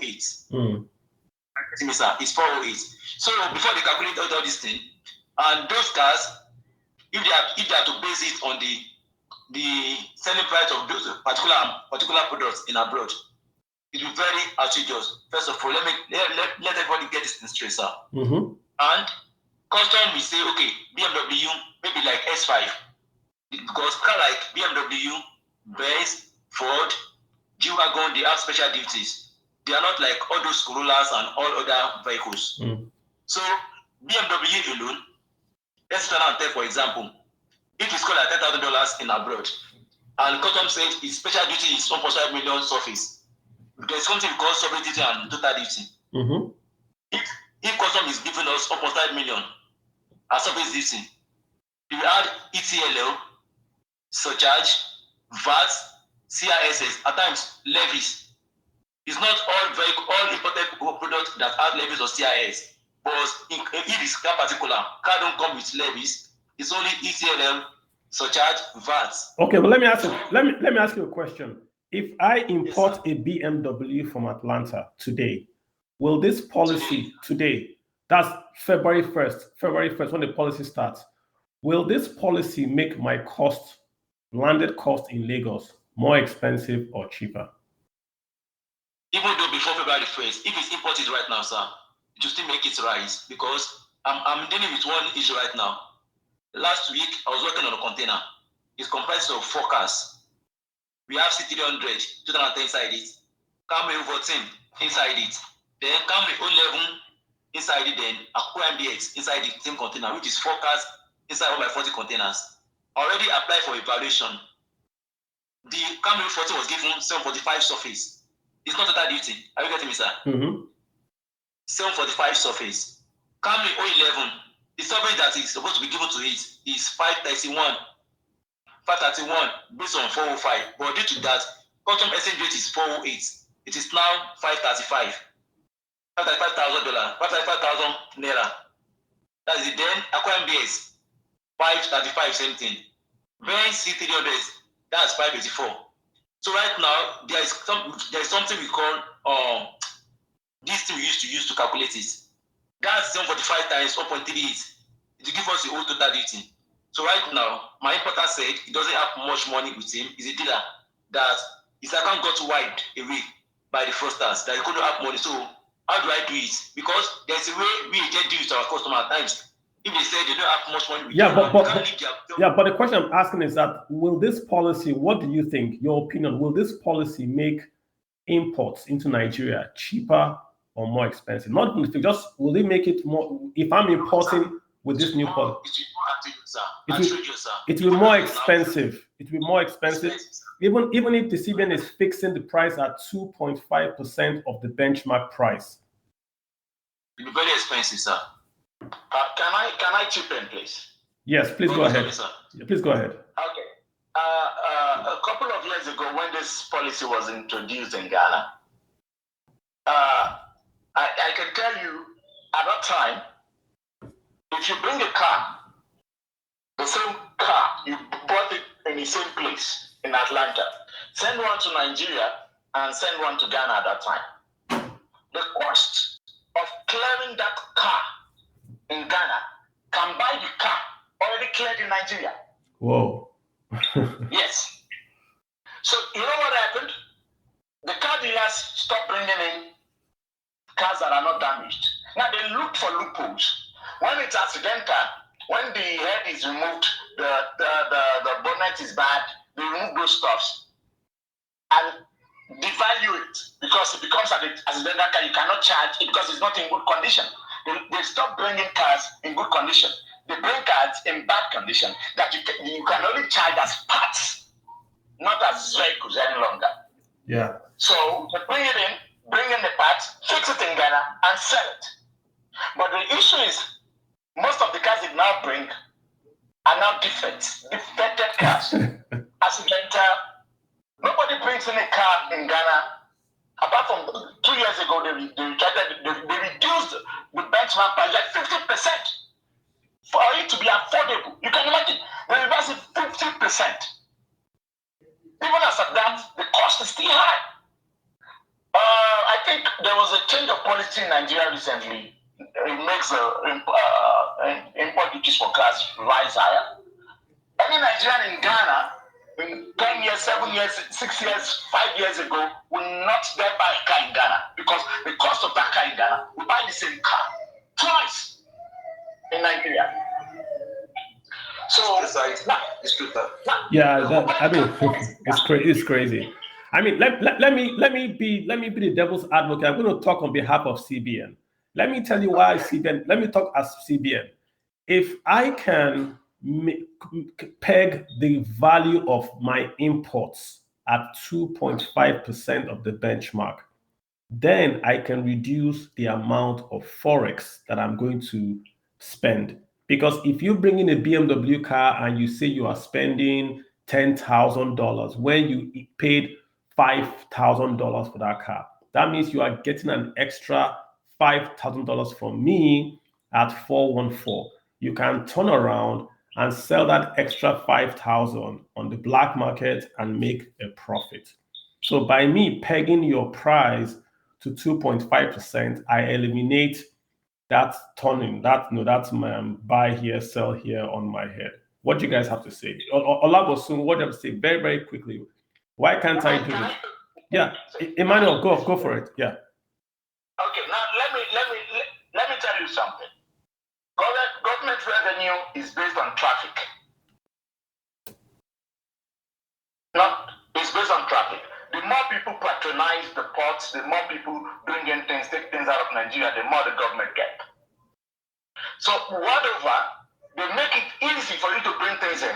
It's 408. So before they calculate all this thing, and those cars, if they are to base it on the selling price of those particular products in abroad, it will be very outrageous. First of all, let everybody get this in straight, sir. And custom will say, okay, BMW, maybe like S5, because car like BMW, Benz, Ford, G-Wagon, they have special duties. They are not like all those Corollas and all other vehicles. So BMW alone, let's try and take for example, if it's called at $10,000 in abroad, and custom says its special duty is 1.5 million surface, there's something called surface duty and total duty. If custom is giving us 1.5 million as surface duty, you add ETLL, surcharge, VAT, CISS, at times levies. It's not all imported products that have levies or CIS, but if it's car particular, car don't come with levies. It's only ETLL, surcharge, VAT. Okay, but let me ask you a question. If I import a BMW from Atlanta today, will this policy today, that's February 1st, when the policy starts, will this policy make my landed cost in Lagos more expensive or cheaper? Even though before February 1st, if it's imported right now, sir, it will still make it rise because I'm dealing with one issue right now. Last week, I was working on a container. It's comprised of 4 cars. We have C300, 2010 inside it, Camry 14 inside it, then Camry 11 inside it, then Aqua MDX inside the same container, which is 4 cars inside 1 by 40 containers. Already applied for evaluation. The Camry 14 was given 745 surface. It's not total duty. Are you getting me, sir? 745 surface. Camry 011, the surface that is supposed to be given to it is 531 based on 405. But due to that, custom exchange rate is 408. It is now 535. $5,000, naira. That's it. Then Aqua MBS, 535, same thing. Benz C300, that's 584. So right now there is something we call this thing we used to use to calculate it. That's 745 times 0.38 to give us the whole total duty. So right now, my importer said he doesn't have much money with him. He's a dealer that his account got wiped away by the fraudsters, that he couldn't have money. So how do I do it? Because there's a way we agent deal with our customer at times. If they say they don't have much money with but the question I'm asking is that will this policy, what do you think, your opinion, will this policy make imports into Nigeria cheaper or more expensive? Not just will it make it more, if I'm importing with this new policy, it will be more expensive. It will be more expensive. Even if the CBN is fixing the price at 2.5% of the benchmark price. It will be very expensive, sir. Can I chip in, please? Yes, please go ahead. Please go ahead. Okay. A couple of years ago, when this policy was introduced in Ghana, I can tell you at that time, if you bring a car, the same car, you bought it in the same place in Atlanta, send one to Nigeria and send one to Ghana at that time. The cost of clearing that car in Ghana can buy the car already cleared in Nigeria. Whoa. Yes. So you know what happened? The car dealers stopped bringing in cars that are not damaged. Now they look for loopholes. When it's accidental, when the head is removed, the bonnet is bad, they remove those stuffs and devalue it because it becomes an accidental car. You cannot charge it because it's not in good condition. They stop bringing cars in good condition. They bring cars in bad condition that you can only charge as parts, not as vehicles any longer. Yeah. So they bring it in, bring in the parts, fix it in Ghana, and sell it. But the issue is, most of the cars they now bring are now defected cars. Accidental. Nobody brings in a car in Ghana. Apart from 2 years ago, they reduced the benchmark price like 50% for it to be affordable. You can imagine, they reversed it 50%. Even as of that, the cost is still high. I think there was a change of policy in Nigeria recently. It makes import duties for cars rise higher. Any Nigerian in Ghana, in 10 years, 7 years, 6 years, 5 years ago, will not dare buy a car in Ghana because the cost of that car in Ghana will buy the same car twice in Nigeria. So it's true. Yeah, I mean, it's crazy. I mean, let me be the devil's advocate. I'm going to talk on behalf of CBN. Let me tell you why CBN. Let me talk as CBN. If I can peg the value of my imports at 2.5% of the benchmark, then I can reduce the amount of forex that I'm going to spend. Because if you bring in a BMW car and you say you are spending $10,000 when you paid $5,000 for that car, that means you are getting an extra $5,000 from me at 414. You can turn around and sell that extra 5,000 on the black market and make a profit. So by me pegging your price to 2.5%, I eliminate that turning, that buy here, sell here on my head. What do you guys have to say? Olabosun, what do you have to say very, very quickly? Why can't I do it? Yeah, Emmanuel, go for it. Yeah. Okay, now let me tell you something. Government revenue is based on traffic. It's based on traffic. The more people patronize the ports, the more people bring in things, take things out of Nigeria, the more the government get. So whatever, they make it easy for you to bring things in,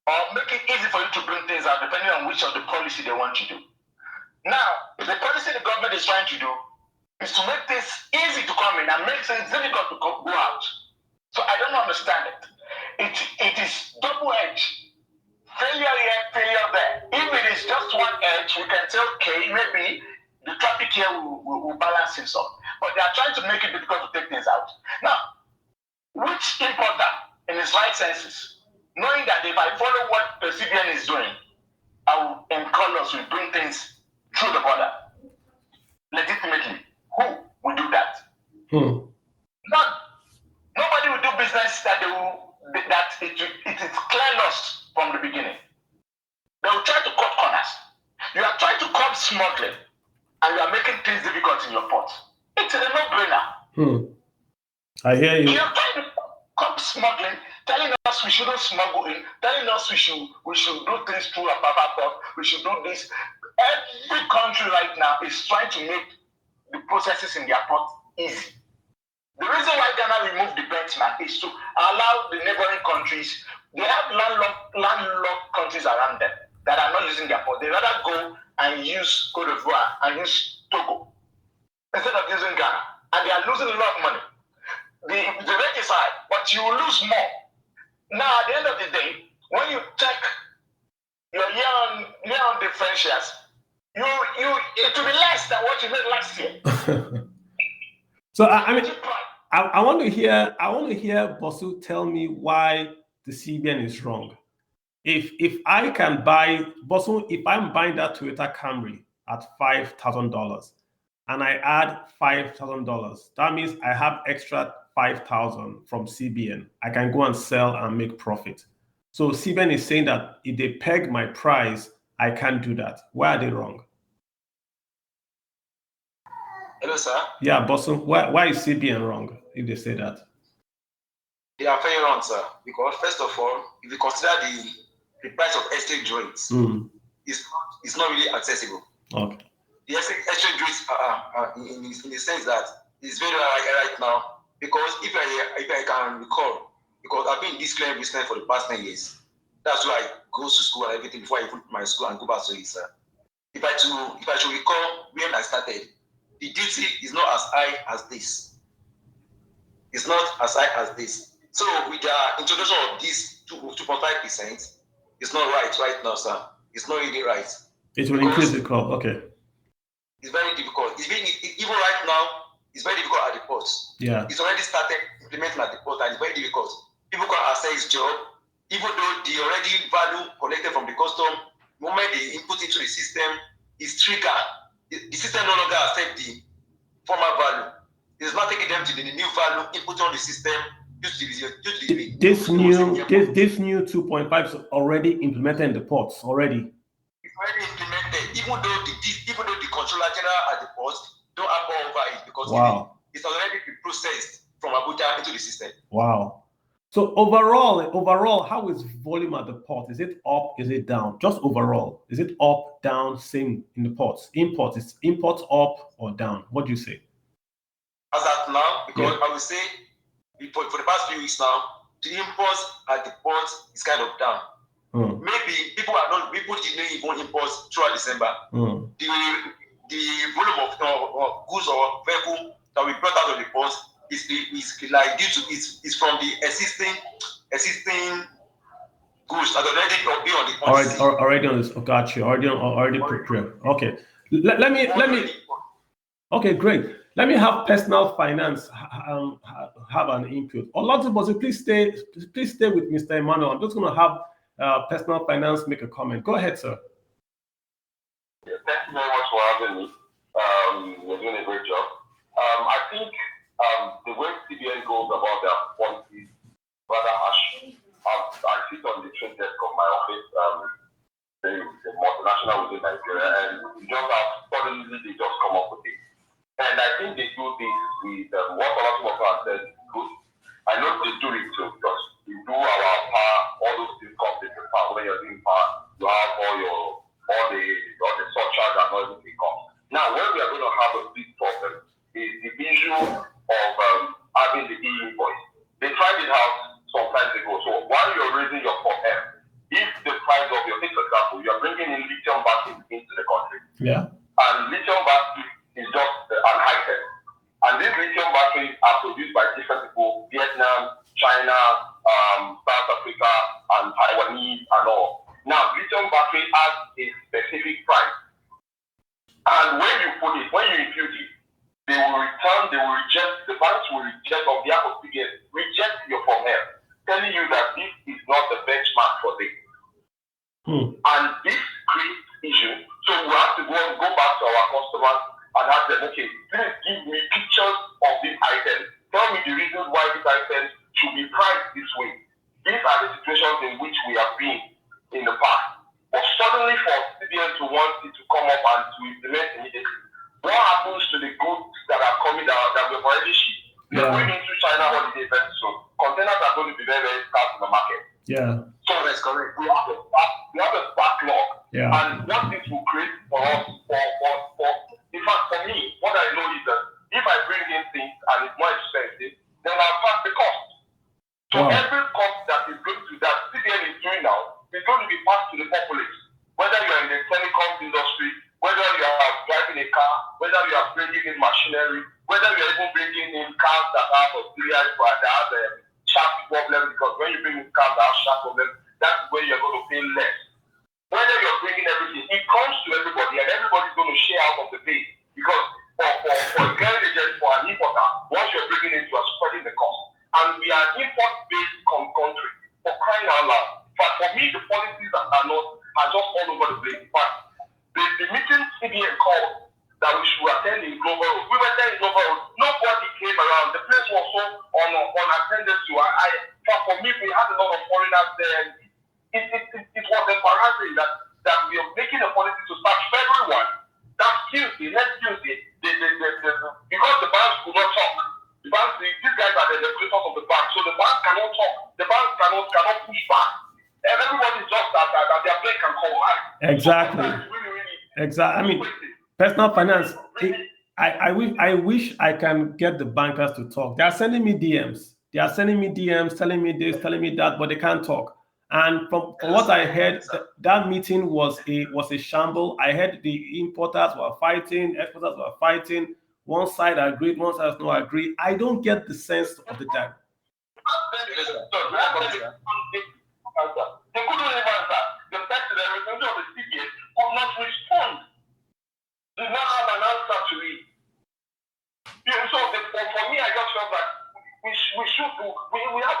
or make it easy for you to bring things out, depending on which of the policy they want to do. Now, the policy the government is trying to do is to make this easy to come in and make things difficult to go out. So I don't understand it. It is double-edged. Failure here, failure there. If it is just one edge, we can say, okay, maybe the traffic here will balance itself. but they are trying to make it difficult to take things out. Now, which importer in his right senses, knowing that if I follow what the CBN is doing, I will encourage us to bring things through the border legitimately? Who will do that? None. Nobody will do business that it is clear loss from the beginning. They will try to cut corners. You are trying to cut smuggling, and you are making things difficult in your port. It's a no-brainer. I hear you. You are trying to cut smuggling, telling us we shouldn't smuggle in, telling us we should do things through a Papa port, we should do this. Every country right now is trying to make the processes in their port easy. The reason why Ghana removed the benchmark is to allow the neighboring countries, they have landlocked countries around them that are not using their port. They rather go and use Cote d'Ivoire and use Togo instead of using Ghana. And they are losing a lot of money. The rate is high, but you will lose more. Now, at the end of the day, when you check your year-on differentials, it will be less than what you made last year. So I want to hear Bosu tell me why the CBN is wrong. If I can buy Bosu, if I'm buying that Toyota Camry at $5,000 and I add $5,000, that means I have extra $5,000 from CBN. I can go and sell and make profit. So CBN is saying that if they peg my price, I can't do that. Why are they wrong? Hello, sir. Yeah, Bosun, why is CBN wrong if they say that? They are very wrong, sir. Because first of all, if you consider the price of exchange rates, it's not really accessible. Okay. The exchange rates are in the sense that it's very high right now. Because if I can recall, because I've been in this claim business for the past 10 years. That's why I go to school and everything before I put my school and go back to it, sir. If I should recall when I started, the duty is not as high as this. It's not as high as this. So with the introduction of this 2.5%, it's not right now, sir. It's not really right. It will increase the cost. Okay. It's very difficult. Even right now, it's very difficult at the ports. Yeah. It's already started implementing at the port, and it's very difficult. People can't access job, even though the already value collected from the custom, the moment they input into the system, is triggered. The system no longer accepts the former value. It's not taking them to the new value input on the system. This new 2.5 is already implemented in the ports already. It's already implemented, even though the controller general at the port don't have more over it because it's already been processed from Abuja into the system. Wow. So overall, how is volume at the port? Is it up? Is it down? Just overall, is it up, down, same in the ports? Is imports up or down? What do you say? As at now, because I would say for the past few weeks now, the imports at the port is kind of down. Maybe people didn't even import throughout December. The volume of goods or vehicle that we brought out of the port is like due to it's from the existing goods that already on this. Oh, got you. Already prepared. Okay. Let me. Okay, great. Let me have personal finance have an input. Olatibosi, please stay with Mr. Emmanuel. I'm just going to have personal finance make a comment. Go ahead, sir. Yeah, thank you very much for having me. You're doing a great job. I think the way CBN goes about their policies rather harsh. I sit on the trade desk of my office, the multinational within Nigeria, and we just have suddenly they just come up with it. And I think they do this with what a lot of people have said is good. I know they do it too because we do our power, all those things come with the power. When you're doing power, you have all the surcharge and everything comes. Now, where we are going to have a big problem is the issue of having the e-invoice. They tried it out some time ago. So while you're raising your POM, if the price of your, for example, you're bringing in lithium batteries into the country. Yeah. And lithium battery is just an item. And these lithium batteries are produced by different people, Vietnam, China, South Africa, and Taiwanese and all. Now, lithium battery has a specific price. And when you impute it, They will return, they will reject, the banks will reject on behalf of CBN, reject your form here, telling you that this is not the benchmark for this. And this creates issue. So we have to go back to our customers and ask them, okay, please give me pictures of these items. Tell me the reasons why these items should be priced this way. These are the situations in which we have been in the past. But suddenly for CBN to want it to come up and to implement immediately, what happens to the goods that are coming out that we've already shipped? We're going into China holiday very soon. Containers are going to be very, very scarce in the market. Yeah. So that's correct. We have a backlog. Yeah. And what this will create for us, in fact, for me, what I know is that if I bring in things and it's more expensive, then I'll pass the cost. So every cost that is going to that CBN is doing now is going to be passed to the populace. Whether you are in the telecoms industry, whether you are driving a car, whether you are bringing in machinery, whether you are even bringing in cars that have auxiliary that have a shaft problem, because when you bring in cars that have shaft problem, that's where you're going to pay less. Whether you're bringing everything, it comes to everybody, and everybody's going to share out of the pay. Because for a clearing agent, for an importer, once you're bringing it, you are spreading the cost. And we are an import-based country, for crying out loud. But for me, the policies are just all over the place. But the meeting CBN called that we should attend in Global Road. We were there in Global Road. Nobody came around. The place was so unattended to. For me, we had a lot of foreigners there. It was embarrassing that we are making a policy to start February 1. That's Tuesday, next Tuesday. Because the banks could not talk. The banks, these guys are the regulators of the bank, so the banks cannot talk. The banks cannot push back. And everybody is just that their play can come back. Exactly. So really, exactly. I mean, personal finance. I wish I can get the bankers to talk. They are sending me DMs. Telling me this, telling me that, but they can't talk. And from what I heard, that meeting was a shamble. I heard the importers were fighting, exporters were fighting. One side agreed, one side does not agree. I don't get the sense of the time. They couldn't even answer. The president, the representative of the CBN, could not respond. Did not have an answer to it. So for me, I just felt that we should do. We are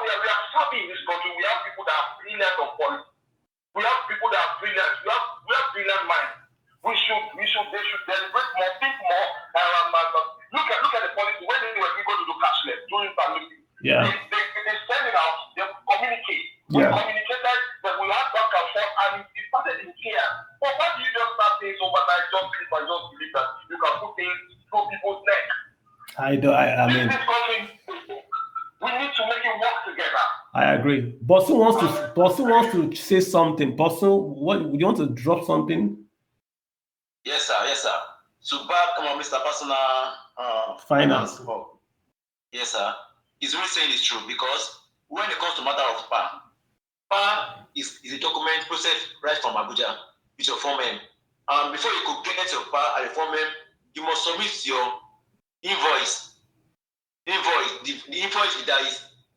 savvy in this country. We have people that are brilliant on politics. We have people that are brilliant. We have brilliant minds. They should deliberate more, think more. Look at the policy when they were going to do cashless during pandemic. Yeah. They send it out. They communicate. Yeah. We communicated that we had back and forth, and it started in here. But why do you just start things overnight? Just sleep and just believe that you can put things through people's neck. I mean, we need to make it work together. I agree. Bosu wants to say something. Bosu, what you want to drop something? Yes, sir. So back, Mr. Personal Finance. Yes, sir. He's really saying it's true because when it comes to matter of PAN is a document processed right from Abuja with your form M. Before you could get your PAN at the form M, you must submit your invoice. The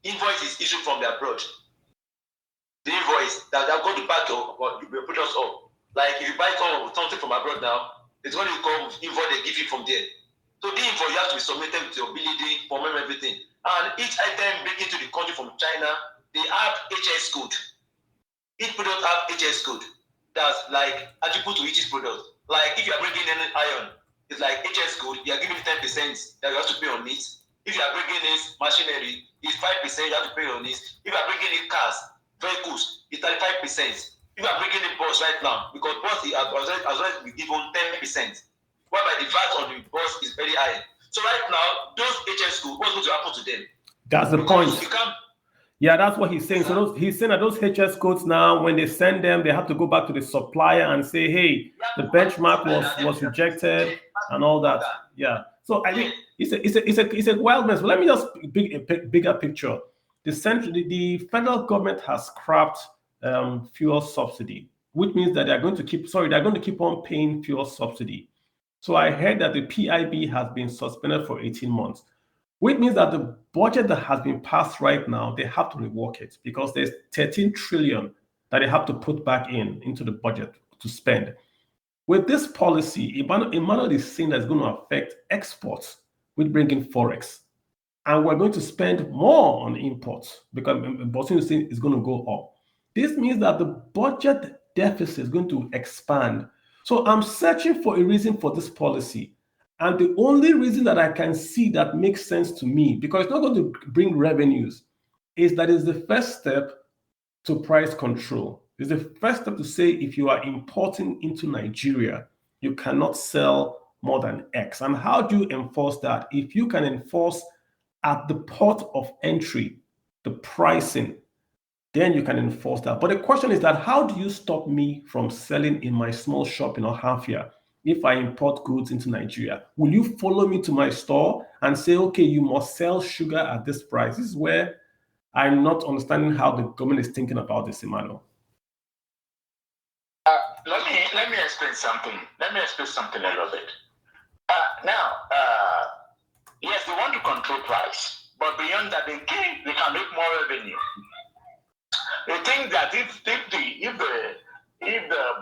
invoice is issued from the abroad. The invoice that they're going to back up, but you will put us up. Like if you buy something from abroad now, it's going to come invoice they give you from there. So the invoice you have to be submitted with your ability, form everything. And each item bring into the country from China, they have HS code. Each product have HS code. That's like attribute to each product. Like if you are bringing in iron, it's like HS code, you are giving 10% that you have to pay on it. If you are bringing in machinery, it's 5% you have to pay on it. If you are bringing in cars, vehicles, it's 35%. If you are bringing in bus right now, because bus has already been given 10%. Whereby the VAT on the bus is very high. So right now, those HS codes, what's going to happen to them? That's the point. Yeah, that's what he's saying. So he's saying that those HS codes now, when they send them, they have to go back to the supplier and say, hey, the benchmark was rejected and all that. Yeah. So I think it's a wild mess. But let me just bigger picture. The federal government has scrapped fuel subsidy, which means that they're going to keep on paying fuel subsidy. So I heard that the PIB has been suspended for 18 months, which means that the budget that has been passed right now, they have to rework it because there's 13 trillion that they have to put back into the budget to spend. With this policy, Emmanuel is saying that's going to affect exports. we bring in forex, and we're going to spend more on imports because importing is going to go up. This means that the budget deficit is going to expand. So I'm searching for a reason for this policy. And the only reason that I can see that makes sense to me, because it's not going to bring revenues, is that it's the first step to price control. It's the first step to say if you are importing into Nigeria, you cannot sell more than X. And how do you enforce that? If you can enforce at the port of entry the pricing, then you can enforce that. But the question is that how do you stop me from selling in my small shop in Ohafia if I import goods into Nigeria? Will you follow me to my store and say, okay, you must sell sugar at this price? This is where I'm not understanding how the government is thinking about this, Emmanuel. Let me explain something. Let me explain something a little bit. Yes, they want to control price, but beyond that, they can make more revenue. They think that if the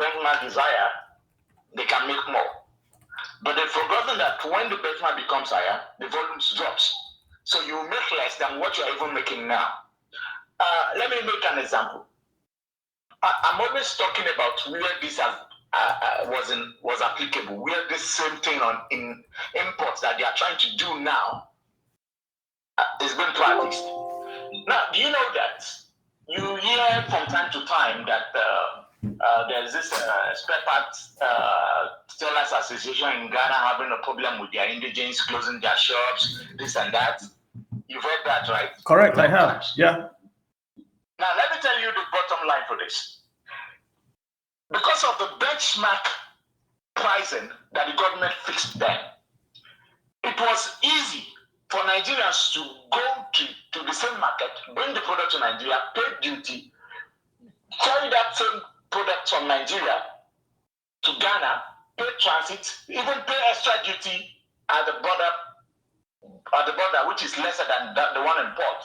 benchmark desire, they can make more. But they've forgotten that when the benchmark becomes higher, the volumes drops. So you make less than what you're even making now. Let me make an example. I'm always talking about where this was applicable, where this same thing in imports that they are trying to do now is being practiced. Now, do you know that you hear from time to time that there's this spare parts sellers association in Ghana having a problem with their indigents closing their shops, this and that? You've heard that, right? Correct, I have. Yeah. Now, let me tell you the bottom line for this. Because of the benchmark pricing that the government fixed then, it was easy for Nigerians to go to the same market, bring the product to Nigeria, pay duty, carry that same product from Nigeria to Ghana, pay transit, even pay extra duty at the border, which is lesser than the one in port,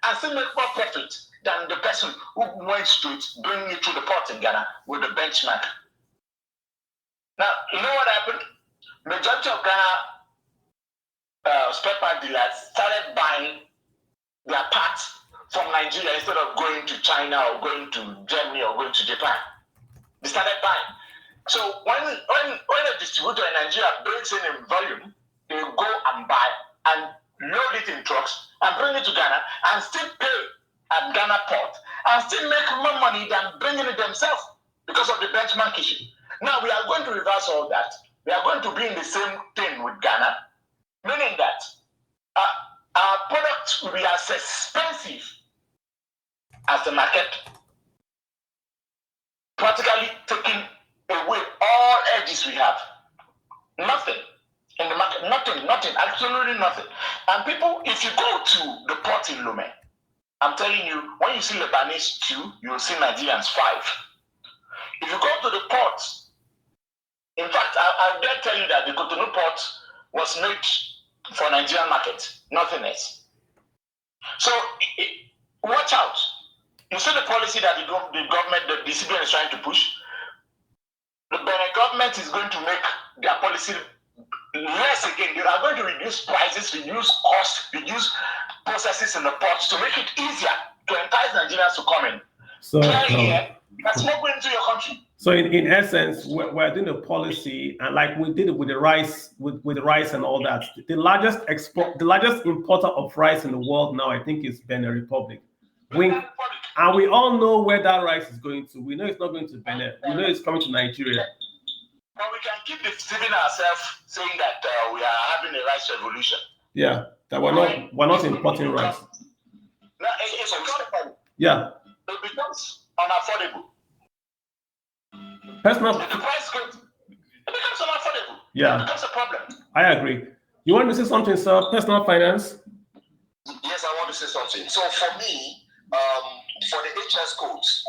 and still make more profit than the person who went straight, bringing it to the port in Ghana with the benchmark. Now, you know what happened? Majority of Ghana spare part dealers started buying their parts from Nigeria instead of going to China or going to Germany or going to Japan. They started buying. So when a distributor in Nigeria brings in volume, they go and buy and load it in trucks and bring it to Ghana and still pay at Ghana port and still make more money than bringing it themselves because of the benchmark issue. Now we are going to reverse all that. We are going to be in the same thing with Ghana, meaning that our products will be as expensive as the market, practically taking away all edges we have. Nothing in the market, nothing, absolutely nothing. And people, if you go to the port in Lomé, I'm telling you, when you see Lebanese 2, you will see Nigerians 5. If you go to the port, in fact, I dare tell you that the Cotonou port was made for Nigerian market, nothing else. So watch out. You see the policy that the government, the CBN is trying to push. The Benin government is going to make their policy less again. They are going to reduce prices, reduce costs, reduce processes in the ports to make it easier to entice Nigerians to come in. So that's not going into your country. So in essence, we're doing a policy, and like we did it with the rice, with the rice and all that. The largest importer of rice in the world now, I think, is Benin Republic. And we all know where that rice is going to. We know it's not going to Benin. We know it's coming to Nigeria. But we can keep deceiving ourselves, saying that we are having a rice revolution. Yeah, that we're not importing rice. No, it's unaffordable. Yeah. It becomes unaffordable. The price goes, it becomes unaffordable. Yeah. It becomes a problem. I agree. You want to say something, sir? Personal finance? Yes, I want to say something. So for me, for the HS codes,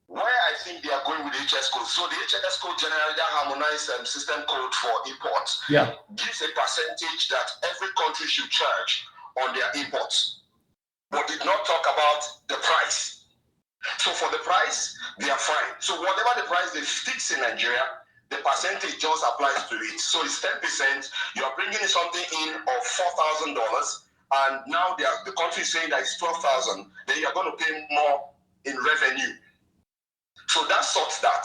where I think they are going with the HS code. So the HS code generally that harmonized system code for imports gives a percentage that every country should charge on their imports, but did not talk about the price. So for the price, they are fine. So whatever the price they fix in Nigeria, the percentage just applies to it. So it's 10%. You are bringing something in of $4,000, and now the country is saying that it's 12,000. Then you are going to pay more in revenue. So that sorts that.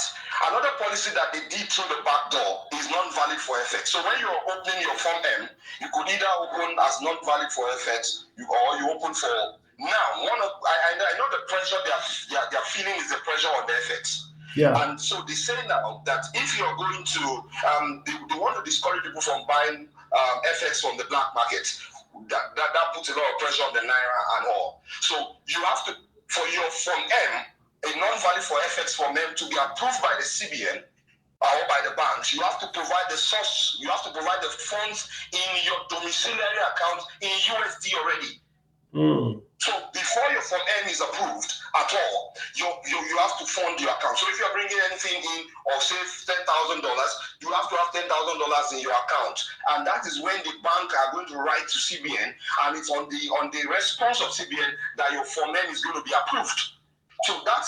Another policy that they did through the back door is non-valid for FX. So when you're opening your Form M, you could either open as non-valid for FX or you open for. Now, I know the pressure they're feeling is the pressure on the FX. Yeah. And so they say now that if you're going to, they want to discourage people from buying FX from the black market. That puts a lot of pressure on the Naira and all. So you have to, for your Form M, a non-valid for FX Form M to be approved by the CBN or by the banks, you have to provide the source, you have to provide the funds in your domiciliary account in USD already. So before your Form N is approved at all, you have to fund your account. So if you're bringing anything in of say $10,000, you have to have $10,000 in your account, and that is when the bank are going to write to CBN, and it's on the response of CBN that your Form N is going to be approved. So that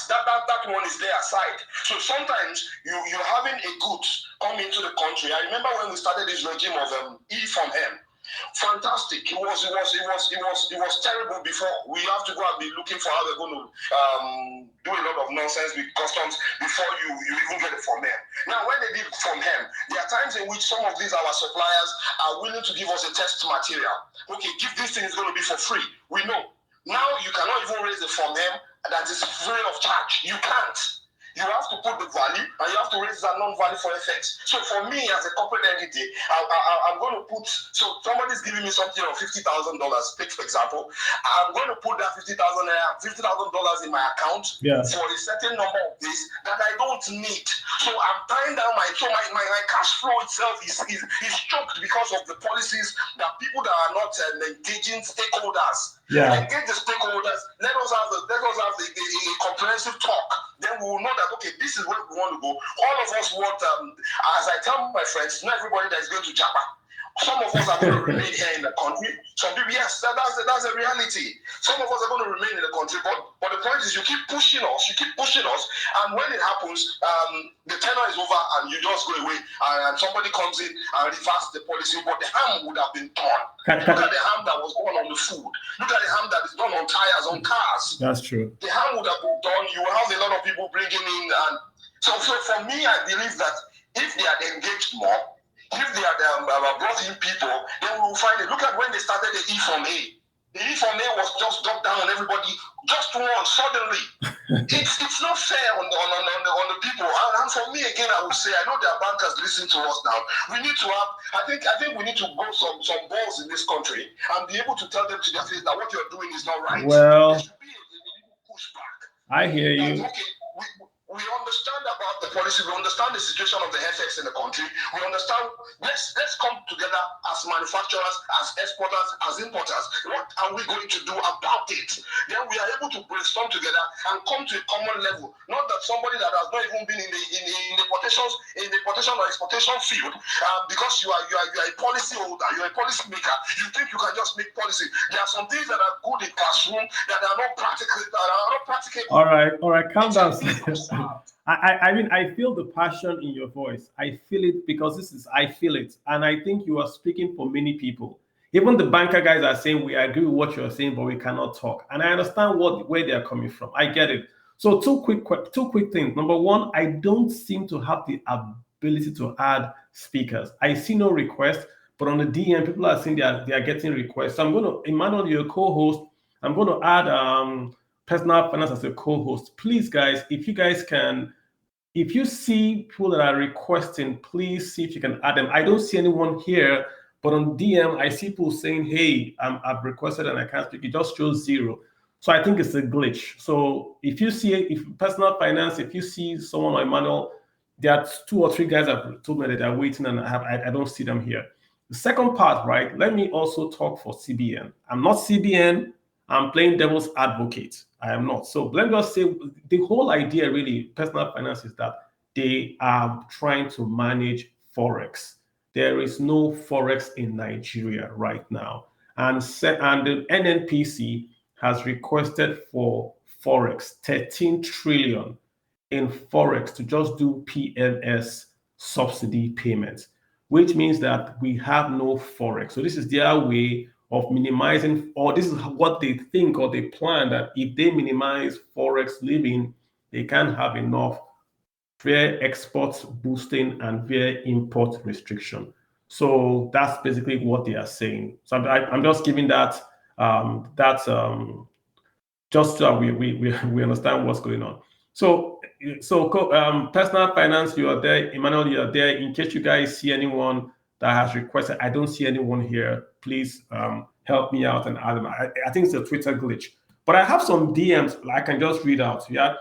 one is there aside. So sometimes you're having a goods come into the country. I remember when we started this regime of E from M. Fantastic. It was terrible before. We have to go and be looking for how they're going to do a lot of nonsense with customs before you even get it from them. Now, when they did it from them, there are times in which some of these our suppliers are willing to give us a test material. Okay, if this thing is going to be for free, we know. Now you cannot even raise the Form M that is free of charge. You can't. You have to put the value, and you have to raise that non-value for FX. So for me, as a corporate entity, I'm going to put, so somebody's giving me something of $50,000, take for example, I'm going to put that $50,000 in my account for a certain number of days that I don't need. So I'm tying down my cash flow itself is choked because of the policies that people that are not engaging stakeholders. Engage the stakeholders. Let us have a comprehensive talk. Then we will know that, okay, this is where we want to go. All of us want, as I tell my friends, not everybody that is going to Japan. Some of us are going to remain here in the country. Some people, yes, that's a reality. Some of us are going to remain in the country, but the point is you keep pushing us, and when it happens, the tenor is over and you just go away, and somebody comes in and reverses the policy, but the harm would have been done. Look at the harm that was done on the food. Look at the harm that is done on tires, on cars. That's true. The harm would have been done. You will have a lot of people bringing in, and so for me, I believe that if they had engaged more, if they had brought in people, then we will find it. Look at when they started the E from A. The E from A was just dropped down on everybody, just once, suddenly. It's not fair on the people. And for me, again, I would say, I know there are bankers listening to us now. We need to have, I think we need to grow some balls in this country and be able to tell them to their face that what you're doing is not right. Well, there should be a pushback. I hear you. Okay, we understand about the policy. We understand the situation of the FX in the country. We understand. Let's come together as manufacturers, as exporters, as importers. What are we going to do about it? Then we are able to brainstorm together and come to a common level. Not that somebody that has not even been in the quotation or exportation field, because you are a policy holder, you're a policy maker. You think you can just make policy. There are some things that are good in classroom that are not practical. All right, calm down. I mean, I feel the passion in your voice. I feel it because I feel it. And I think you are speaking for many people. Even the banker guys are saying, we agree with what you're saying, but we cannot talk. And I understand where they're coming from. I get it. So two quick things. Number one, I don't seem to have the ability to add speakers. I see no request, but on the DM, people are saying they are getting requests. So I'm going to, Emmanuel, you're a co-host. I'm going to add Personal Finance as a co-host. Please, guys, if you see people that are requesting, please see if you can add them. I don't see anyone here, but on DM, I see people saying, hey, I've requested and I can't speak. It just shows 0. So I think it's a glitch. So if you see, Personal Finance, if you see someone like Emmanuel, there are 2 or 3 guys that have told me that they're waiting and I don't see them here. The second part, right? Let me also talk for CBN. I'm not CBN. I'm playing devil's advocate. I am not. So let me just say the whole idea really, Personal Finance, is that they are trying to manage Forex. There is no Forex in Nigeria right now. And the NNPC has requested for Forex, 13 trillion in Forex to just do PMS subsidy payments, which means that we have no forex. So this is their way of minimizing, or this is what they think or they plan, that if they minimize forex living, they can have enough via export boosting and via import restriction. So that's basically what they are saying. So I'm just giving that just so we understand what's going on. So personal finance, you are there. Emmanuel, you are there. In case you guys see anyone that has requested, I don't see anyone here. Please help me out and add them. I think it's a Twitter glitch. But I have some DMs I can just read out. Yeah,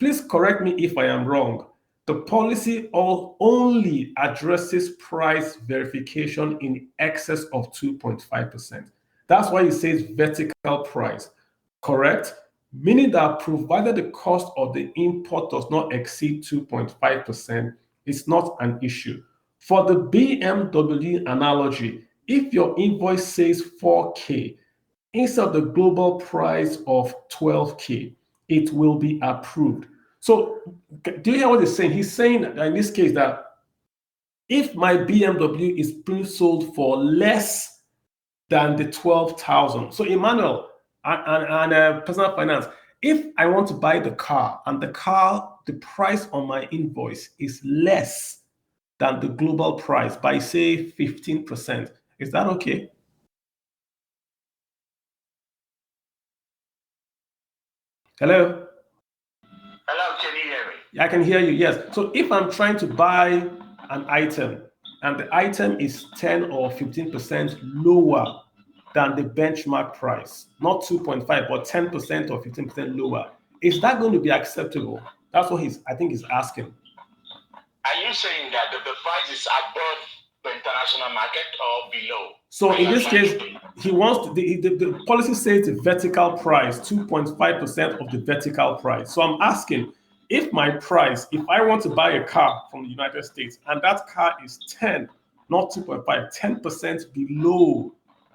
please correct me if I am wrong. The policy only addresses price verification in excess of 2.5%. That's why it says vertical price, correct? Meaning that provided the cost of the import does not exceed 2.5%, it's not an issue. For the BMW analogy, if your invoice says 4K instead of the global price of 12K, it will be approved. So do you hear what he's saying? He's saying that in this case that if my BMW is being sold for less than the 12,000, so Emmanuel and personal finance, if I want to buy the car and the price on my invoice is less than the global price by say 15%, is that okay? Hello? Hello, can you hear me? I can hear you, yes. So if I'm trying to buy an item and the item is 10 or 15% lower than the benchmark price, not 2.5, but 10% or 15% lower, is that going to be acceptable? That's what I think he's asking. Are you saying that the price is above the international market or below? So in this case, he wants to, the policy says the vertical price, 2.5% of the vertical price. So I'm asking, if my price, if I want to buy a car from the United States and that car is 10, not 2.5, 10%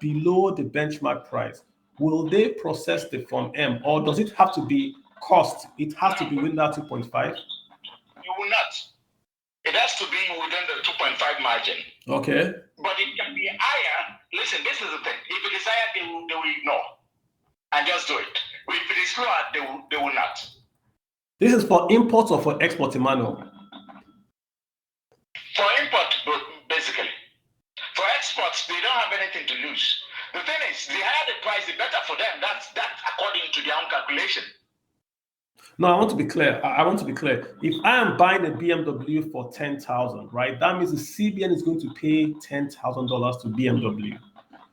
below the benchmark price, will they process the Form M, or does it have to be cost? It has to be within that 2.5? You will not. It has to be within the 2.5 margin. Okay. But it can be higher. Listen, this is the thing. If it is higher, they will ignore and just do it. If it is lower, they will not. This is for imports or for export, Emmanuel? For import, basically. For exports, they don't have anything to lose. The thing is, the higher the price, the better for them. That's according to their own calculation. No, I want to be clear. If I am buying a BMW for 10,000, right, that means the CBN is going to pay $10,000 to BMW.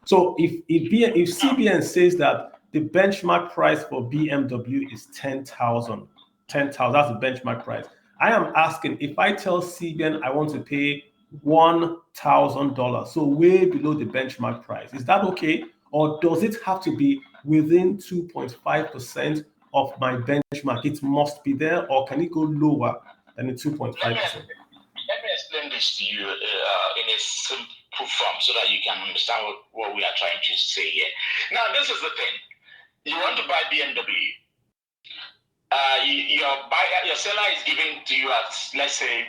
So if CBN says that the benchmark price for BMW is 10,000, that's the benchmark price. I am asking, if I tell CBN I want to pay $1,000, so way below the benchmark price, is that okay? Or does it have to be within 2.5% of my benchmark? It must be there, or can it go lower than the 2.5%? Let me explain this to you in a simple form so that you can understand what we are trying to say here. Now, this is the thing. You want to buy BMW. Your seller is giving to you at, let's say,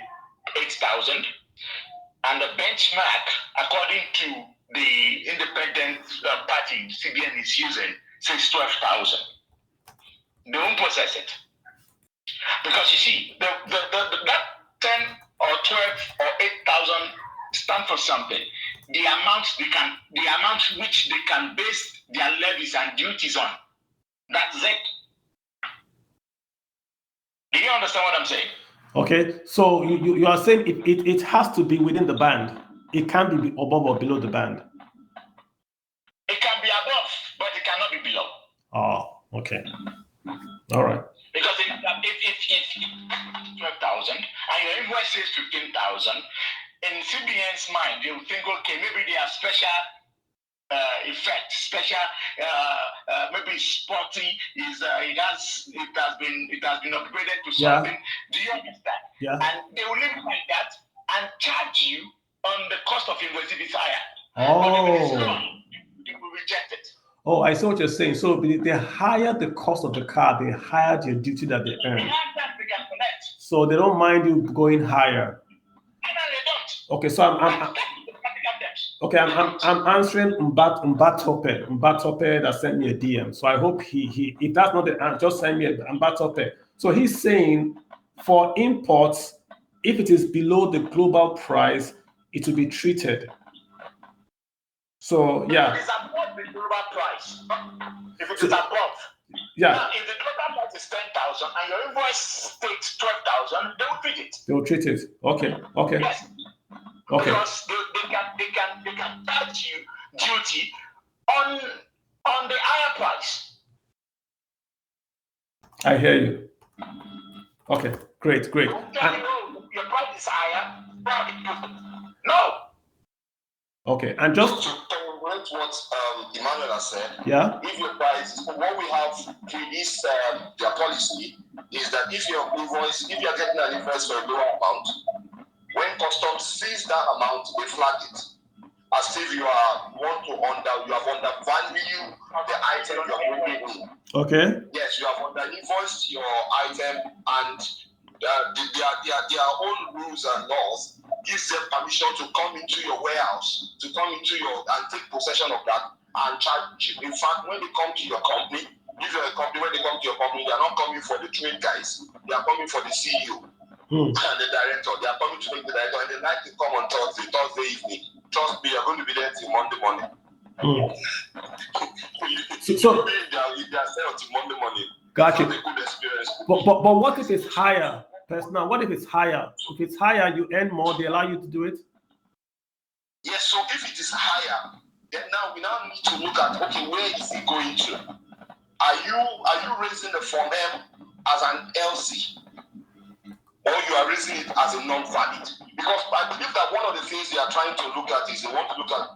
8,000, and the benchmark, according to the independent party CBN is using, says 12,000. They won't process it because you see that 10 or 12 or 8,000 stand for something. The amount which they can base their levies and duties on. That's it. Do you understand what I'm saying? Okay, so you are saying it has to be within the band. It can't be above or below the band. It can be above, but it cannot be below. Oh, okay. All right. Because if 12,000 and your invoice says 15,000, in CBN's mind, they will think, okay, maybe they have special effect, special maybe sporty it has been upgraded to something. Yeah. Do you understand? Yeah. And they will leave it like that and charge you on the cost of invoice if it's higher. Oh. But if it is low, they will reject it. Oh, I see what you're saying. So the higher the cost of the car, the higher the duty that they earn. The higher that they can collect. So they don't mind you going higher. Finally, Okay, so I'm answering Mbatope that sent me a DM. So I hope he if that's not the answer, just send me a Mbatope. So he's saying for imports, if it is below the global price, it will be treated. So yeah. If it's above the global price. If it is above. Yeah. Now, if the global price is 10,000 and your invoice states 12,000, they will treat it. They will treat it. Okay. Okay. Yes. Okay. Because they can charge you duty on the higher price. I hear you. Okay. Great. Your price is higher. No. Okay. And just to correct what Emmanuel has said, yeah. If your price, what we have with this their policy is that if you are getting an invoice for a lower amount, when customs sees that amount, they flag it as if you have undervalued the item you are bringing in. Okay. Yes, you have under-invoiced your item, and their own rules and laws gives them permission to come into your warehouse, and take possession of that and charge you. In fact, when they come to your company, if you're a company, when they come to your company, they are not coming for the trade guys, they are coming for the CEO and the director. They are coming to make the director, and they like to come on Thursday evening. Trust me, you're going to be there till Monday morning. So if they are there till Monday morning. Gotcha. It's not a good experience. But what if it's higher? Personal, what if it's higher? If it's higher, you earn more, they allow you to do it? Yes, so if it is higher, then we now need to look at, okay, where is it going to? Are you raising the Form M as an LC? Or you are raising it as a non-valid? Because I believe that one of the things they are trying to look at is they want to look at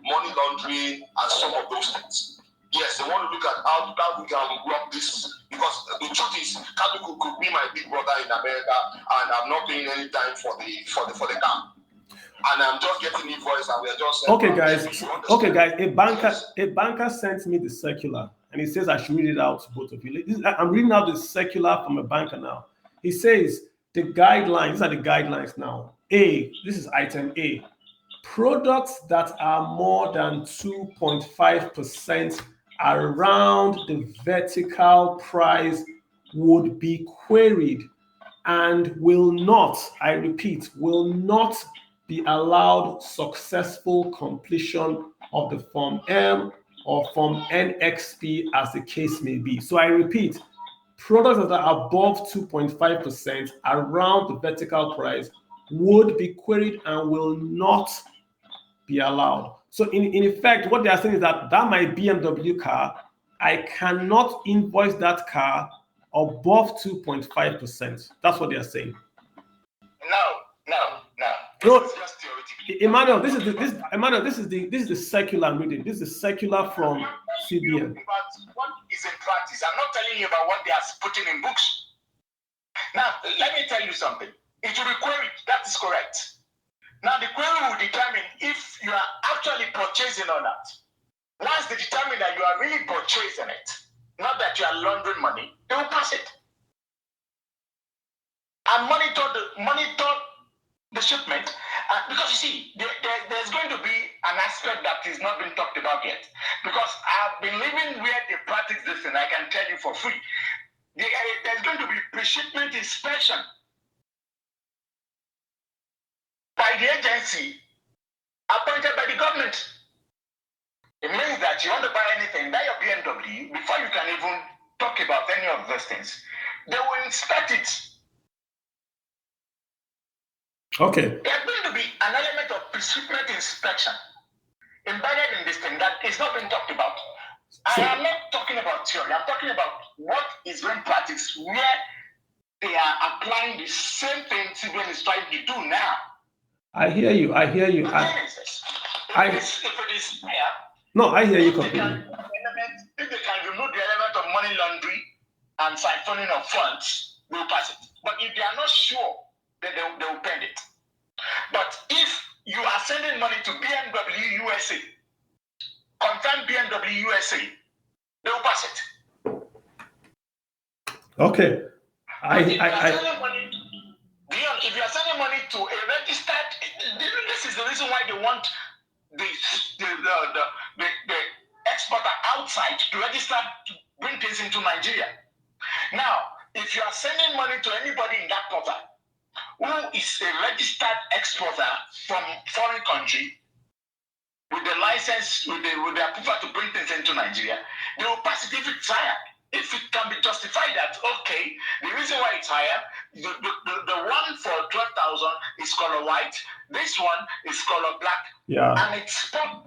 money laundering and some of those things. Yes, they want to look at how we can block this, because the truth is, Kaluku could be my big brother in America, and I'm not paying any time for the car, and I'm just getting invoice, and we're just okay, guys. A banker sent me the circular, and he says I should read it out to both of you. I'm reading out the circular from a banker now. He says the guidelines. These are the guidelines now. This is item A. Products that are more than 2.5% around the vertical price would be queried and will not, I repeat, will not be allowed successful completion of the Form M or Form NXP as the case may be. So I repeat, products that are above 2.5% around the vertical price would be queried and will not be allowed. So in effect, what they are saying is that my BMW car, I cannot invoice that car above 2.5%. That's what they are saying. No. Emmanuel, this is the circular I'm reading. This is the circular from CBN. But what is in practice? I'm not telling you about what they are putting in books. Now, let me tell you something. It will be queried. That is correct. Now, the query will determine if you are actually purchasing or not. Once they determine that you are really purchasing it, not that you are laundering money, they will pass it. And monitor the shipment. Because you see, there's going to be an aspect that is not been talked about yet. Because I've been living where they practice this, and I can tell you for free. There's going to be pre-shipment inspection by the agency appointed by the government. It means that you want to buy anything, buy your BMW, before you can even talk about any of those things. They will inspect it. Okay. There's going to be an element of pre-shipment inspection embedded in this thing that is not being talked about. I am not talking about theory. I'm talking about what is being practiced, where they are applying the same thing CBN is trying to do now. I hear you. If it is higher, no, I hear you If completely. they can remove the element of money laundering and siphoning of funds, they will pass it. But if they are not sure, then they will bend it. But if you are sending money to BMW USA, confirm BMW USA, they will pass it. Okay. If you are sending money beyond if you are sending money to a registered, this is the reason why they want the exporter outside to register to bring things into Nigeria. Now, if you are sending money to anybody in that portal who is a registered exporter from foreign country with the license, with the approval to bring things into Nigeria, they will pass it if it's higher. If it can be justified that, okay, the reason why it's higher, the one for 12,000 is color white, this one is color black, and it's spot.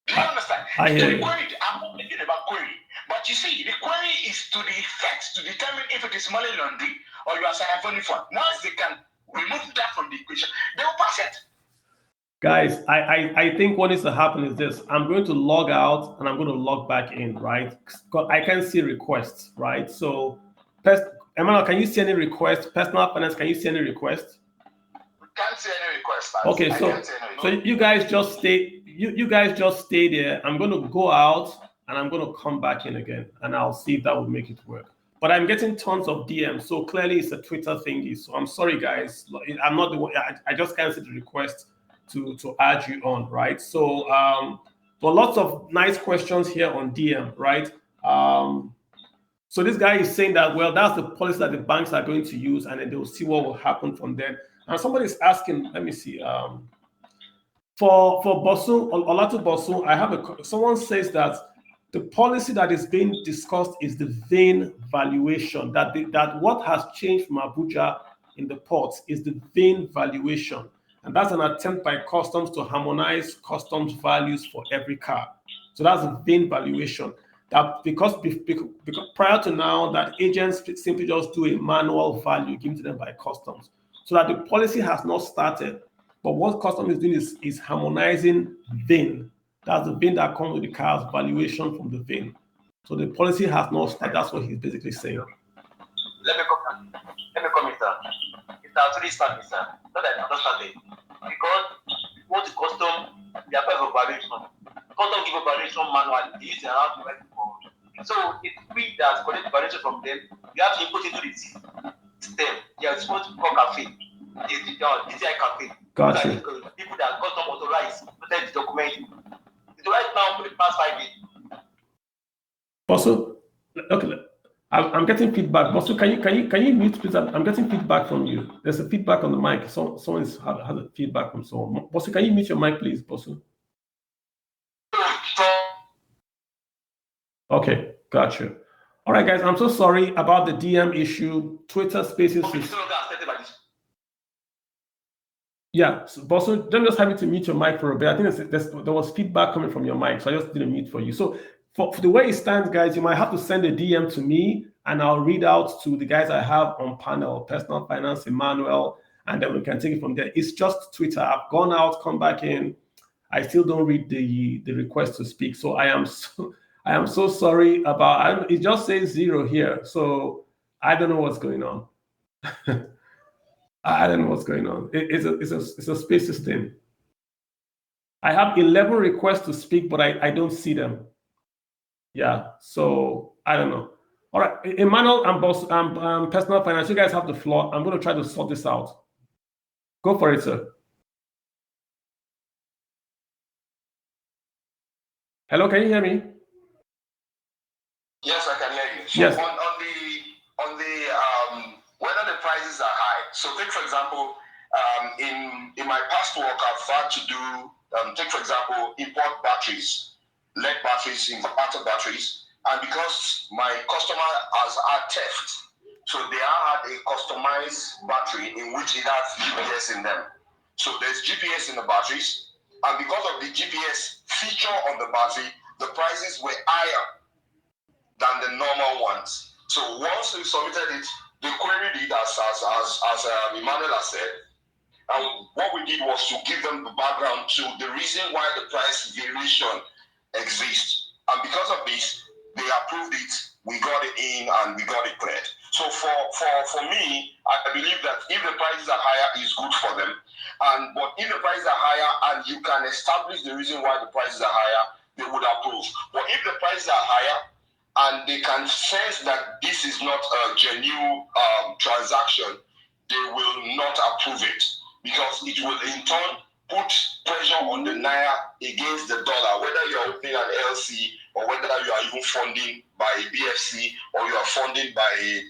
Do you understand? I hear you. Query, I'm not thinking about query, but you see, the query is to the effect to determine if it is money laundering or you are siphonning fund. Once they can remove that from the equation, they will pass it. Guys, I think what needs to happen is this. I'm going to log out and I'm going to log back in, right? Because I can see requests, right? So, Emmanuel, can you see any requests? Personal finance, can you see any requests? We can't see any requests. Okay, so you guys just stay. You guys just stay there. I'm going to go out and I'm going to come back in again, and I'll see if that would make it work. But I'm getting tons of DMs, so clearly it's a Twitter thingy. So I'm sorry, guys. I'm not the one. I just can't see the request to add you on, right? So but lots of nice questions here on DM, right? So this guy is saying that, well, that's the policy that the banks are going to use, and then they'll see what will happen from there. And somebody's asking, let me see, for Bosu, Olatu Bosu, I have someone says that the policy that is being discussed is the vein valuation, that what has changed from Abuja in the ports is the vein valuation. And that's an attempt by customs to harmonize customs values for every car. So that's a vein valuation. That because prior to now, that agents simply just do a manual value given to them by customs. So that the policy has not started. But what customs is doing is harmonizing vein. That's the vein that comes with the car's valuation from the vein. So the policy has not started. That's what he's basically saying. Let me comment, sir. It's actually starting, sir. Not that it's not started. Because what the custom, they are of valuation. Custom give a valuation manually. They use their hand to write it. So if we that collect valuation from them, you have to input into the system. They are supposed to call cafe. It's the DCI cafe. Gotcha. People that custom authorize to take the document. It's right now for the past 5 years. Also, okay, I'm getting feedback. Bosu, can you mute, please? I'm getting feedback from you. There's a feedback on the mic. Someone has a feedback from someone. Bosu, can you mute your mic, please, Bosu? Okay, gotcha. All right, guys, I'm so sorry about the DM issue. Twitter Spaces is... Yeah, so Bosu, don't just have you to mute your mic for a bit. I think there was feedback coming from your mic, so I just didn't mute for you. So for the way it stands, guys, you might have to send a DM to me, and I'll read out to the guys I have on panel, Personal Finance, Emmanuel, and then we can take it from there. It's just Twitter. I've gone out, come back in. I still don't read the request to speak. So I am so sorry about it. Just says 0 here. So I don't know what's going on. I don't know what's going on. It's a spaces thing. I have 11 requests to speak, but I don't see them. Yeah, so I don't know. All right, Emmanuel and Personal Finance, you guys have the floor. I'm going to try to sort this out. Go for it, sir. Hello, can you hear me? Yes, I can hear you. So yes. On the whether the prices are high. So take for example, in my past work, I've had to do take for example import batteries, lead batteries, inverter batteries, and because my customer has had theft, so they had a customized battery in which it has GPS in them. So there's GPS in the batteries, and because of the GPS feature on the battery, the prices were higher than the normal ones. So once we submitted it, they queried it as Emmanuel has said, and what we did was to give them the background to the reason why the price variation exists. And because of this, they approved it, we got it in, and we got it cleared. So for me, I believe that if the prices are higher, it's good for them. But if the prices are higher and you can establish the reason why the prices are higher, they would approve. But if the prices are higher and they can sense that this is not a genuine transaction, they will not approve it because it will in turn put pressure on the naira against the dollar, whether you are opening an LC or whether you are even funding by a BFC or you are funding by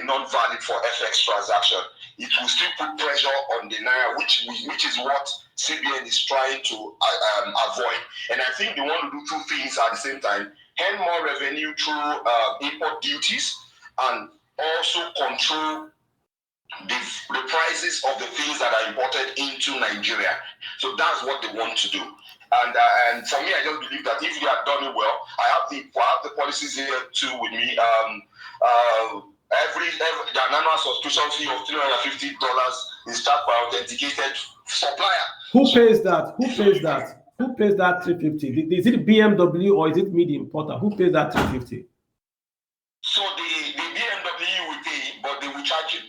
non-valid for FX transaction. It will still put pressure on the naira, which is what CBN is trying to avoid. And I think they want to do two things at the same time: earn more revenue through import duties and also control the prices of the things that are imported into Nigeria. So that's what they want to do. And for me, I just believe that if they have done it well, I have the policies here too with me. The annual subscription fee of $350 is charged by authenticated supplier. Who pays that? Who pays that? Who pays that $350? Is it BMW or is it me, the importer? Who pays that $350? So the BMW will pay, but they will charge you.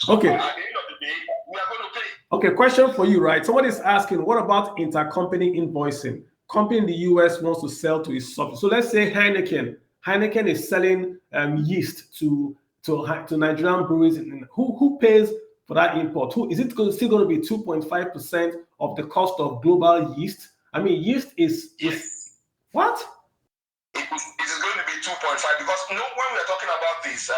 Okay. At the end of the day, we are going to pay. Okay, question for you, right? Someone is asking, what about intercompany invoicing? Company in the US wants to sell to its sub. So let's say Heineken. Heineken is selling yeast to Nigerian breweries. Who pays for that import? Is it still going to be 2.5% of the cost of global yeast? I mean, yeast is what? It is going to be 2.5 because when we are talking about this,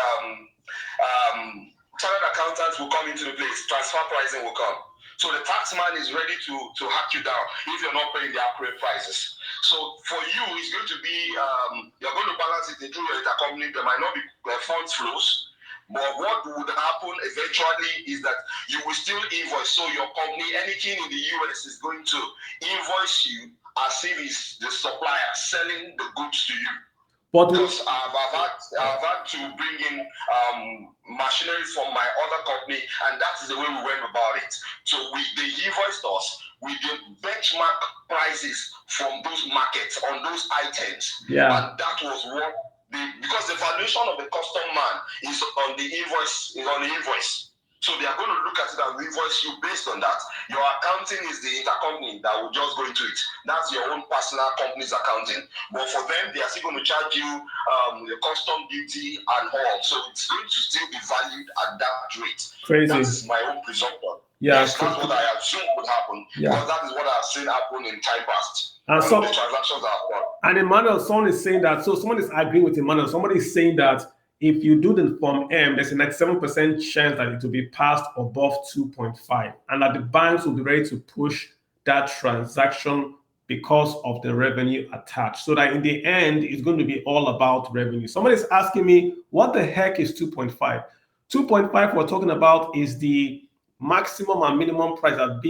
chartered accountants will come into the place, transfer pricing will come. So the tax man is ready to hack you down if you're not paying the accurate prices. So for you, it's going to be, you're going to balance it through your intercompany. There might not be funds flows, but what would happen eventually is that you will still invoice. So your company, anything in the US is going to invoice you as if it's the supplier selling the goods to you. Because I've had to bring in machinery from my other company, and that is the way we went about it. So they invoiced us with the benchmark prices from those markets on those items. Yeah. And that was what because the valuation of the custom man is on the invoice. So they are going to look at it and invoice you based on that. Your accounting is the intercompany that will just go into it. That's your own personal company's accounting. But for them, they are still going to charge you the custom duty and all. So it's going to still be valued at that rate. Crazy. That's my own presumption. Yeah, yes, that's what I assume would happen. Yeah. Because that is what I've seen happen in time past. And so the transactions are done. And Emmanuel, someone is saying that. So someone is agreeing with Emmanuel. Somebody is saying that if you do the Form M, there's a 97% chance that it will be passed above 2.5, and that the banks will be ready to push that transaction because of the revenue attached. So that in the end, it's going to be all about revenue. Somebody is asking me, what the heck is 2.5? 2.5 we're talking about is the maximum and minimum price that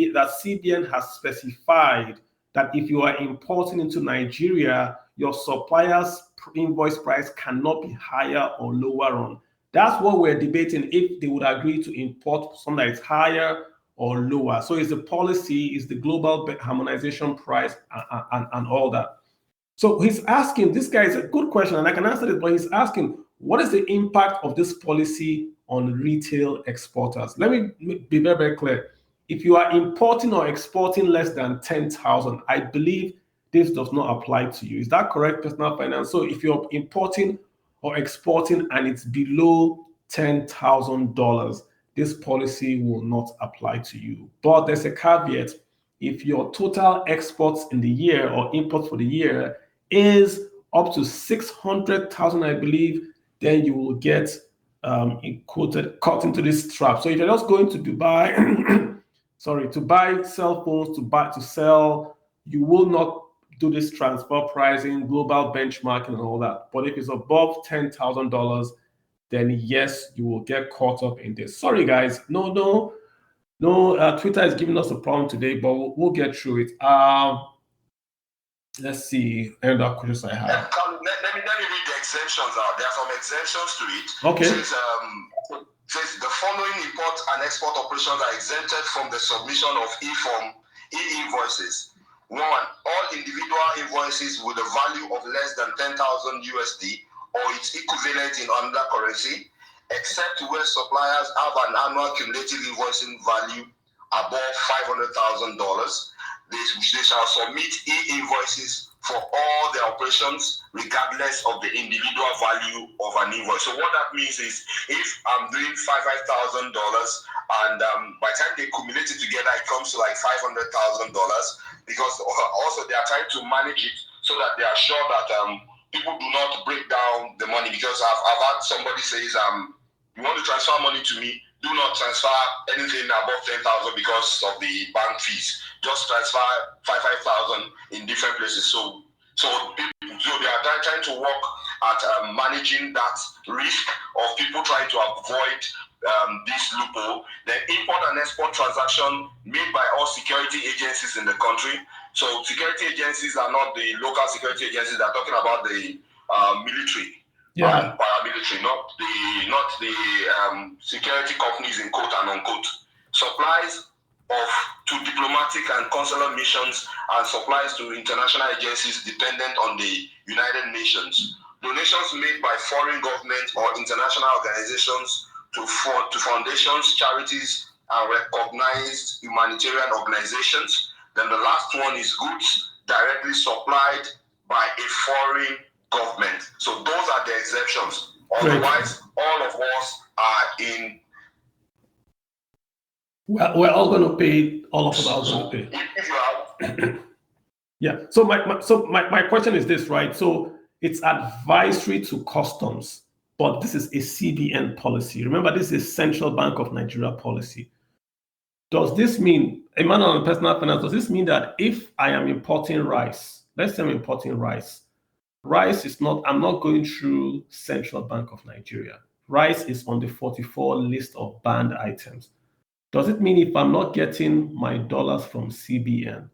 CBN has specified that if you are importing into Nigeria, your supplier's invoice price cannot be higher or lower on. That's what we're debating, if they would agree to import something that is higher or lower. So it's the policy, it's the global harmonization price and all that. So he's asking, this guy is a good question, and I can answer it, but he's asking, what is the impact of this policy on retail exporters? Let me be very, very clear. If you are importing or exporting less than 10,000, I believe this does not apply to you. Is that correct, personal finance? So if you're importing or exporting and it's below $10,000, this policy will not apply to you. But there's a caveat. If your total exports in the year or imports for the year is up to 600,000, I believe, then you will get caught into this trap. So if you're just going to Dubai, to buy cell phones, to sell, you will not do this transfer pricing, global benchmarking, and all that. But if it's above $10,000, then yes, you will get caught up in this. Sorry, guys. No. Twitter is giving us a problem today, but we'll get through it. Let's see. Any other questions I have? Let me read the exemptions out. There are some exemptions to it. Okay. It says the following import and export operations are exempted from the submission of e-invoices. 1. All individual invoices with a value of less than 10,000 USD or its equivalent in another currency, except where suppliers have an annual cumulative invoicing value above $500,000. they shall submit e-invoices for all their operations, regardless of the individual value of an invoice. So what that means is, if I'm doing $5,000, and by the time they accumulate it together, it comes to like $500,000, because also they are trying to manage it so that they are sure that people do not break down the money. Because I've had somebody says, you want to transfer money to me, do not transfer anything above 10,000 because of the bank fees. Just transfer 5,000 in different places. So they are trying to work at managing that risk of people trying to avoid this loophole. Then import and export transaction made by all security agencies in the country. So security agencies are not the local security agencies. They're talking about the military. Yeah. Paramilitary, not the security companies in quote and unquote. Supplies to diplomatic and consular missions and supplies to international agencies dependent on the United Nations. Donations made by foreign governments or international organizations to foundations, charities, and recognized humanitarian organizations. Then the last one is goods directly supplied by a foreign government. So those are the exceptions. Otherwise, all of us are in. We're all going to pay. All of us are going to pay. If you are. Yeah. So my question is this, right? So it's advisory to customs, but this is a CBN policy. Remember, this is Central Bank of Nigeria policy. Does this mean, Emmanuel, on personal finance, does this mean that if I am importing rice, let's say I'm importing rice is not, I'm not going through Central Bank of Nigeria. Rice is on the 44 list of banned items. Does it mean if I'm not getting my dollars from CBN,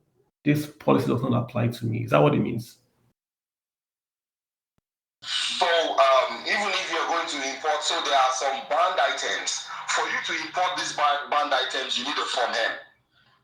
this policy does not apply to me? Is that what it means? So even if you're going to import, so there are some banned items. For you to import these banned items, you need a Form M.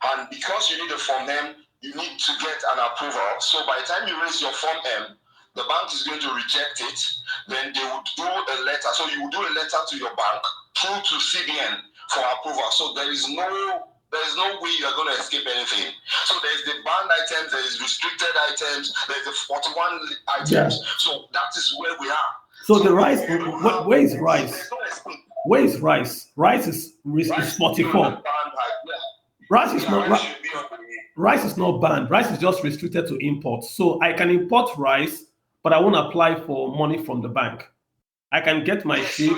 And because you need a Form M, you need to get an approval. So by the time you raise your Form M, the bank is going to reject it. Then they would do a letter. So you will do a letter to your bank through to CBN for approval. So there is no way you're going to escape anything. So there's the banned items, there is restricted items, there's the 41 items. Yeah. So that is where we are. So the rice, where is rice? Where is rice? Rice is 44. Rice is not banned. Rice is just restricted to import. So I can import rice, but I won't apply for money from the bank. I can get my sheep.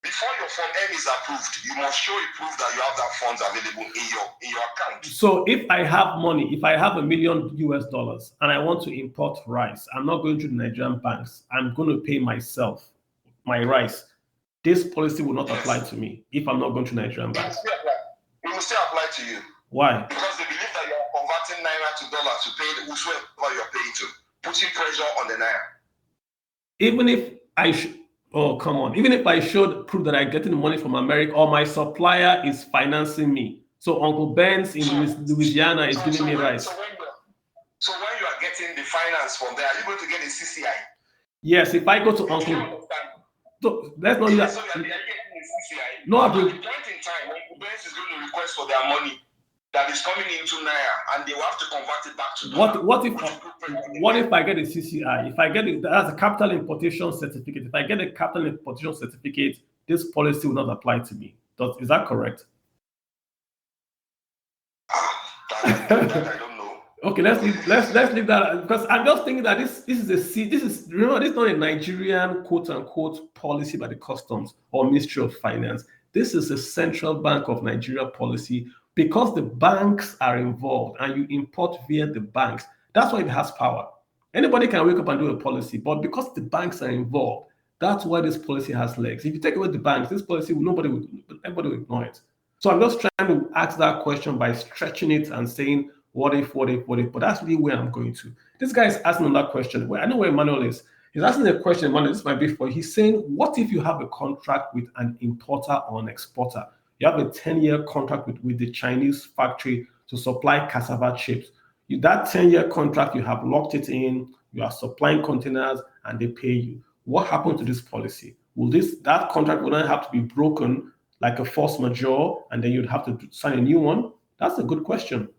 Before your Form M is approved, you must show a proof that you have that funds available in your account. So if I have money, if I have $1 million and I want to import rice, I'm not going to the Nigerian banks. I'm going to pay myself my rice. This policy will not apply to me if I'm not going to Nigerian banks. It will still apply to you. Why? Because they believe that you are converting naira to dollars to pay whoever you're paying to, putting pressure on the naira. Even if I should, oh come on! Even if I should prove that I'm getting money from America or my supplier is financing me, so Uncle Ben's in Louisiana is giving me rice. So when you are getting the finance from there, are you going to get a CCI? Yes, if I go to Uncle. So let's not do that. So are getting a CCI? No, at the point in time, Uncle Ben's is going to request for their money that is coming into naira, and they will have to convert it back to dollar. What if I get a CCI? If I get it, that's a capital importation certificate. If I get a capital importation certificate, this policy will not apply to me. Is that correct? That I don't know. Okay, let's leave that, because I'm just thinking that this is remember, this is not a Nigerian quote unquote policy by the customs or Ministry of Finance. This is a Central Bank of Nigeria policy, because the banks are involved and you import via the banks. That's why it has power. Anybody can wake up and do a policy, but because the banks are involved, that's why this policy has legs. If you take away the banks, this policy everybody will ignore it. So I'm just trying to ask that question by stretching it and saying, what if, but that's really where I'm going to. This guy is asking another question. Well, I know where Emmanuel is. He's asking a question, Emmanuel, this might be for, he's saying, what if you have a contract with an importer or an exporter? You have a 10-year contract with the Chinese factory to supply cassava chips. That 10-year contract, you have locked it in, you are supplying containers, and they pay you. What happened to this policy? That contract will not have to be broken like a force majeure, and then you'd have to sign a new one? That's a good question.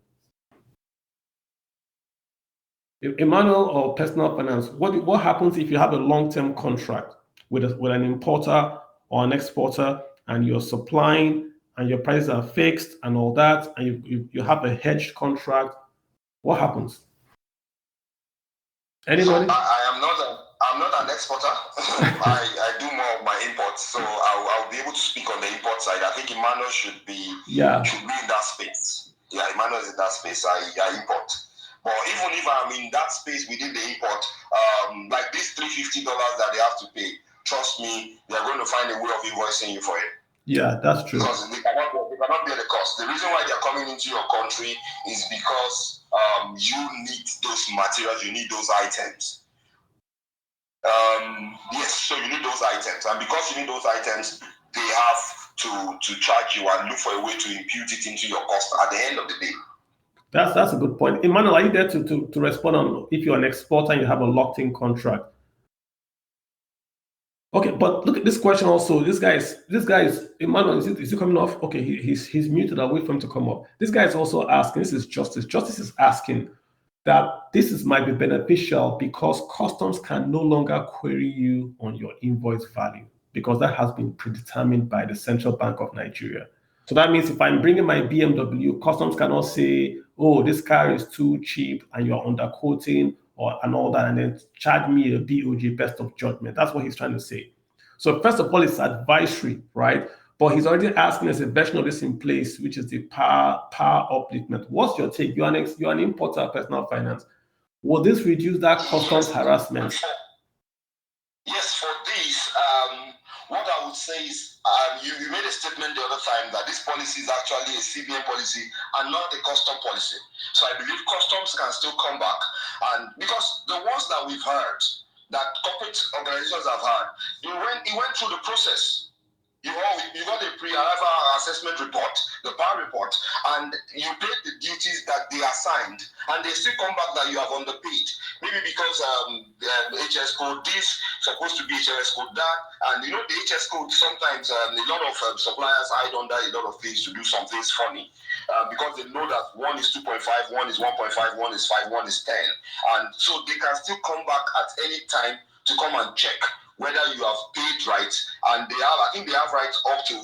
Emmanuel or personal finance, what happens if you have a long-term contract with an importer or an exporter, and you're supplying and your prices are fixed and all that, and you have a hedged contract? What happens? Anybody? So I'm not an exporter. I do more of my imports, so I'll be able to speak on the import side. I think Emmanuel should be in that space. Yeah, Emmanuel is in that space. I import. But even if I'm in that space within the import, like this $350 that they have to pay, trust me, they're going to find a way of invoicing you for it. Yeah, that's true. Because they cannot bear the cost. The reason why they're coming into your country is because you need those materials, you need those items. Yes, so you need those items, and because you need those items, they have to charge you and look for a way to impute it into your cost at the end of the day. That's a good point. Emmanuel, are you there to respond on if you're an exporter and you have a locked-in contract? Okay, but look at this question also. This guy is Emmanuel. Is he coming off? Okay, he's muted. I'll wait for him to come up. This guy is also asking. This is Justice. Justice is asking that might be beneficial because customs can no longer query you on your invoice value because that has been predetermined by the Central Bank of Nigeria. So that means if I'm bringing my BMW, customs cannot say, oh, this car is too cheap and you're underquoting and all that, and then charge me a BOJ best of judgment. That's what he's trying to say. So first of all, it's advisory, right? But he's already asking us a version of this in place, which is the power upliftment. What's your take? You're an importer, personal finance. Will this reduce that customs harassment? Yes, for this, what I would say is you made a statement the other time that this policy is actually a CBN policy and not a custom policy. So I believe customs can still come back, and because the ones that we've heard, that corporate organizations have had, it went through the process. You got a pre-arrival assessment report, the power report, and you paid the duties that they assigned, and they still come back that you have underpaid. Maybe because the HS code this supposed to be HS code that, and the HS code sometimes a lot of suppliers hide under a lot of things to do some things funny, because they know that one is 2.5, one is 1.5, one is 5, one is 10, and so they can still come back at any time to come and check whether you have paid right, and I think they have rights up to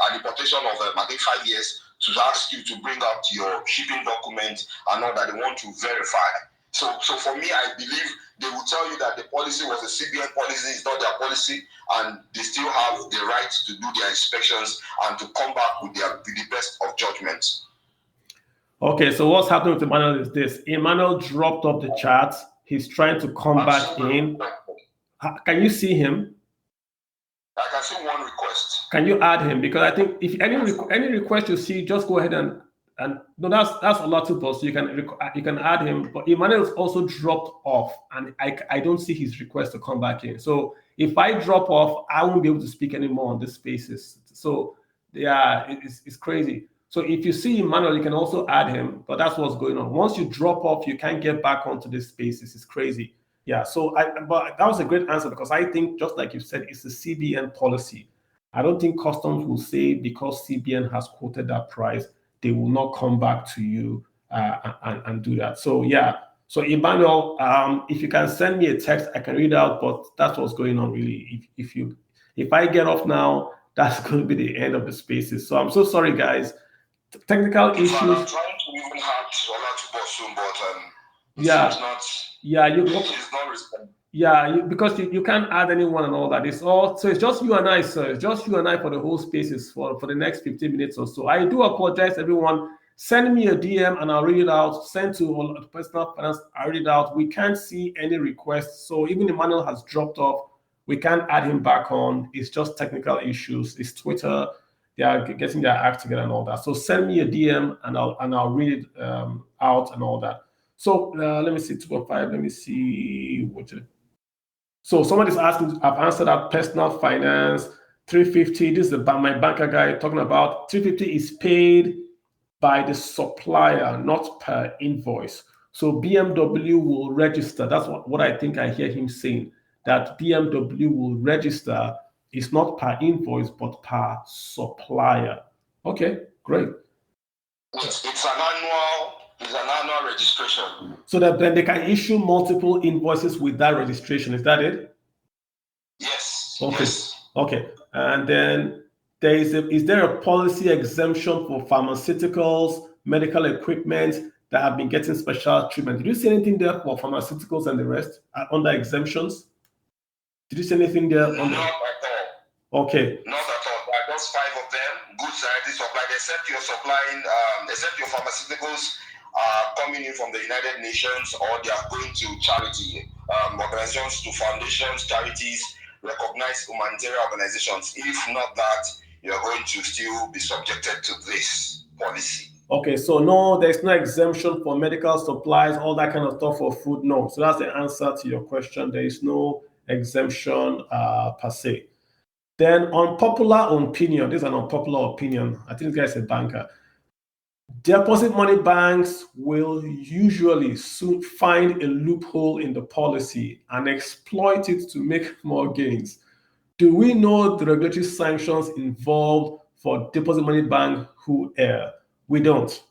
an importation of I think 5 years to ask you to bring out your shipping document and all that they want to verify. So for me, I believe they will tell you that the policy was a CBN policy, it's not their policy, and they still have the right to do their inspections and to come back with the best of judgments. Okay, so what's happening with Emmanuel is this. Emmanuel dropped off the chat. He's trying to come back in. Can you see him? I can see one request. Can you add him? Because I think if any request you see, just go ahead and no, that's allowable. So you can add him. But Emmanuel is also dropped off, and I don't see his request to come back in. So if I drop off, I won't be able to speak anymore on this spaces. So yeah, it's crazy. So if you see Emmanuel, you can also add him. But that's what's going on. Once you drop off, you can't get back onto this spaces. It's crazy. Yeah, so but that was a great answer because I think, just like you said, it's a CBN policy. I don't think customs will say because CBN has quoted that price, they will not come back to you and do that. So yeah, so Emmanuel, if you can send me a text, I can read out. But that's what's going on really. If I get off now, that's going to be the end of the spaces. So I'm so sorry, guys. Technical issues. I'm trying to even have Ola to Bosun, but yeah. It's not. Yeah, He's not responding. Yeah, because you can't add anyone and all that. So it's just you and I, sir. It's just you and I for the whole spaces for the next 15 minutes or so. I do apologize, everyone. Send me a DM and I'll read it out. Send to personal finance, I'll read it out. We can't see any requests. So even Emmanuel has dropped off. We can't add him back on. It's just technical issues. It's Twitter. They are getting their act together and all that. So send me a DM and I'll read it out and all that. So let me see, 2.5, let me see. So somebody's asking, I've answered that personal finance, 350, this is my banker guy talking about 350 is paid by the supplier, not per invoice. So BMW will register, that's what I think I hear him saying, that BMW will register, it's not per invoice, but per supplier. Okay, great. It's an annual It's an annual registration. So that then they can issue multiple invoices with that registration. Is that it? Yes. Okay. Yes. Okay. And then is there a policy exemption for pharmaceuticals, medical equipment that have been getting special treatment? Did you see anything there for pharmaceuticals and the rest under exemptions? Did you see anything there? Not at all. Okay. Not at all. There are just 5 of them. Goods directly supplied, except you're supplying, except your pharmaceuticals are coming in from the United Nations, or they are going to charity organizations, to foundations, charities, recognized humanitarian organizations. If not that, you're going to still be subjected to this policy. Okay, so no, there's no exemption for medical supplies, all that kind of stuff for food. No, so that's the answer to your question. There is no exemption per se. Then unpopular opinion, this is an unpopular opinion. I think this guy is a banker. Deposit money banks will usually soon find a loophole in the policy and exploit it to make more gains. Do we know the regulatory sanctions involved for deposit money bank who err? We don't.